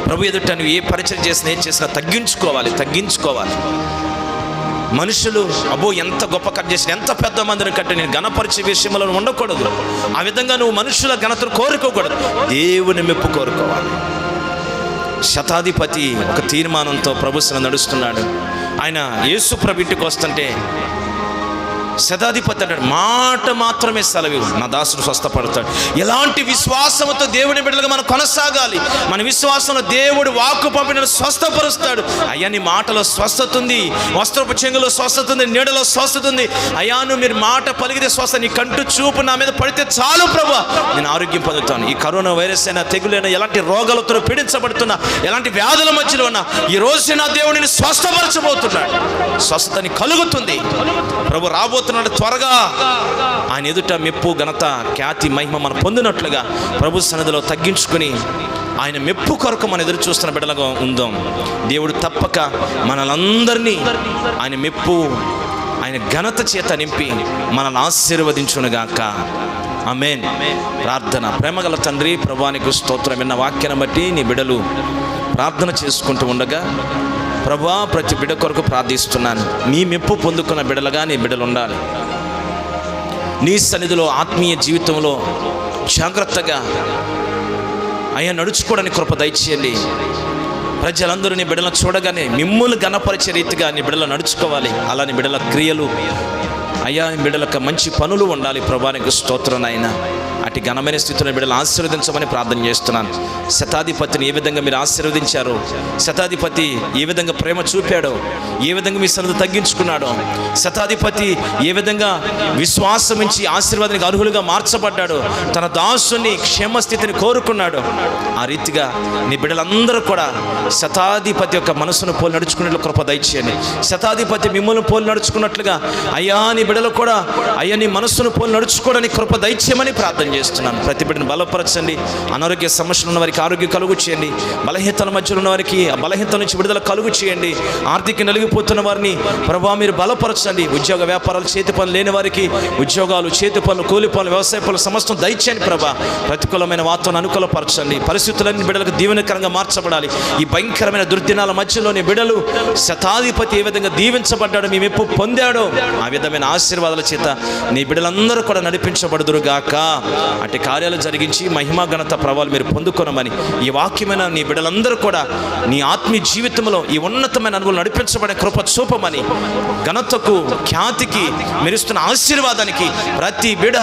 S1: ప్రభు ఎదుట నువ్వు ఏ పరిచయం చేసినా ఏం చేసినా తగ్గించుకోవాలి. మనుషులు ఎంత గొప్ప కట్ చేసిన, ఎంత పెద్ద మందిని కట్టి నేను ఘనపరిచే విషయంలో ఉండకూడదు. ఆ విధంగా నువ్వు మనుషుల ఘనతను కోరుకోకూడదు, దేవుని మెప్పు కోరుకోవాలి. శతాధిపతి ఒక తీర్మానంతో ప్రభుత్వం నడుస్తున్నాడు. ఆయన యేసు ప్రభు ఇంటికి వస్తుంటే శతాధిపతి అంటాడు, మాట మాత్రమే సెలవు, నా దాసుడు స్వస్థపడతాడు. ఎలాంటి విశ్వాసంతో దేవుని బిడ్డలుగా మనం కొనసాగాలి. మన విశ్వాసంలో దేవుడు వాక్కు పంపిన స్వస్థపరుస్తాడు. అయ్యా నీ మాటలో స్వస్థత ఉంది, వస్త్రపు చెంగులో స్వస్థత ఉంది, నీడలో స్వస్థత ఉంది. అయ్యా నువ్వు మీరు మాట పలికితే స్వస్థ, నీ కంటు చూపు నా మీద పడితే చాలు ప్రభు, నేను ఆరోగ్యం పొందుతాను. ఈ కరోనా వైరస్ అయినా, తెగులైనా, ఎలాంటి రోగాలతో పీడించబడుతున్నా, ఎలాంటి వ్యాధుల మధ్యలో ఉన్నా, ఈ రోజు నా దేవుడిని స్వస్థపరచబోతున్నాడు. స్వస్థతని కలుగుతుంది. ప్రభు రాబోతున్నాడు త్వరగా. ఆయన ఎదుట మెప్పు, ఘనత, ఖ్యాతి, మహిమ మనం పొందినట్లుగా ప్రభు సన్నిధిలో తగ్గించుకుని ఆయన మెప్పు కొరకు మనం ఎదురు చూస్తున్న బిడ్డలుగా ఉందాం. దేవుడు తప్పక మనలందరినీ ఆయన మెప్పు, ఆయన ఘనత చేత నింపి మనల్ని ఆశీర్వదించునుగాక. ఆమేన్. ప్రార్థన. ప్రేమగల తండ్రి, ప్రభువానికి స్తోత్రం. విన్న వాక్యాన్ని బట్టి నీ బిడ్డలు ప్రార్థన చేసుకుంటూ ఉండగా ప్రభువా ప్రతి బిడ్డ కొరకు ప్రార్థిస్తున్నాను. నీ మెప్పు పొందుకున్న బిడ్డలుగా నీ బిడ్డలు ఉండాలి. నీ సన్నిధిలో ఆత్మీయ జీవితంలో జాగ్రత్తగా అయ్యా నడుచుకోవడానికి కృప దయచేయండి. ప్రజలందరూ నీ బిడ్డలను చూడగానే మిమ్ములు గణపరిచే రీతిగా నీ బిడ్డలు నడుచుకోవాలి. అలా నీ బిడ్డల క్రియలు అయ్యా, నీ బిడ్డలకు మంచి పనులు ఉండాలి. ప్రభానికి స్తోత్రం నాయనా. అటు ఘనమైన స్థితిలో బిడ్డలు ఆశీర్వదించమని ప్రార్థన చేస్తున్నాను. శతాధిపతిని ఏ విధంగా మీరు ఆశీర్వదించారో, శతాధిపతి ఏ విధంగా ప్రేమ చూపాడో, ఏ విధంగా మీ సన్నిధి తగ్గించుకున్నాడో, శతాధిపతి ఏ విధంగా విశ్వాసం ఇచ్చి ఆశీర్వాదానికి అర్హులుగా మార్చబడ్డాడో, తన దాసుని క్షేమస్థితిని కోరుకున్నాడు. ఆ రీతిగా నీ బిడ్డలందరూ కూడా శతాధిపతి యొక్క మనసును పోలి నడుచుకున్నట్లు కృప దయచేయండి. శతాధిపతి మిమ్మల్ని పోలి నడుచుకున్నట్లుగా అయ్యా నీ బిడ్డలు కూడా అయ్యా నీ మనసును పోలి నడుచుకోవడానికి కృప దయచేయమని ప్రార్థన చేస్తున్నాను. ప్రతి బిడ్డను బలపరచండి. అనారోగ్య సమస్యలు ఉన్న వారికి ఆరోగ్యం కలుగు చేయండి. బలహీనతల మధ్యలో ఉన్న వారికి ఆ బలహీనత నుంచి విడుదల కలుగు చేయండి. ఆర్థిక నలిగిపోతున్న వారిని ప్రభా మీరు బలపరచండి. ఉద్యోగ వ్యాపారాలు చేతి పనులు లేని వారికి ఉద్యోగాలు, చేతి పనులు, కూలి పనులు, వ్యవసాయ పనులు సమస్తం దయచేయండి ప్రభా. ప్రతికూలమైన వాతావరణం అనుకూలపరచండి. పరిస్థితులన్నీ బిడ్డలకు దీవెనకరంగా మార్చబడాలి. ఈ భయంకరమైన దుర్దినాల మధ్యలోని బిడ్డలు శతాధిపతి ఏ విధంగా దీవించబడ్డాడో, మేము ఎప్పుడు పొందాడో ఆ విధమైన ఆశీర్వాదాల చేత నీ బిడ్డలందరూ కూడా నడిపించబడుదురుగాక. అటు కార్యాలు జరిగించి మహిమా ఘనత ప్రభావాలు మీరు పొందుకొనమని ఈ వాక్యమైన నీ బిడ్డలందరూ కూడా నీ ఆత్మీయ జీవితంలో ఈ ఉన్నతమైన అనుభవం నడిపించబడే కృప చూపమని, ఘనతకు ఖ్యాతికి మెరుస్తున్న ఆశీర్వాదానికి ప్రతి బిడ్డ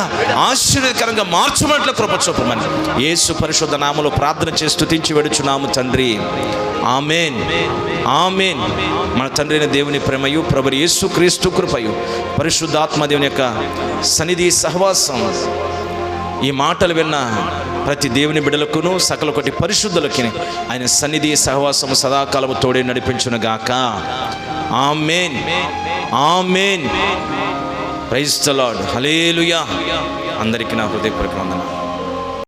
S1: ఆశీర్వాదకరంగా మార్చుకున్నట్లు కృప చూపమని యేసు పరిశుద్ధ నామములో ప్రార్థన చేసి స్తుతించి వేడుచున్నాము తండ్రి. ఆమేన్, ఆమేన్. మన తండ్రి అయిన దేవుని ప్రేమయు ప్రభు యేసు క్రీస్తు కృపయు పరిశుద్ధాత్మ దేవుని యొక్క సన్నిధి సహవాసం ఈ మాటలు విన్న ప్రతి దేవుని బిడ్డలకును సకల కొట్టి పరిశుద్ధులకి ఆయన సన్నిధి సహవాసము సదాకాలము తోడే నడిపించునుగాక. Amen, amen. Praise the Lord. Hallelujah. అందరికీ నా హృదయపూర్వక వందనాలు.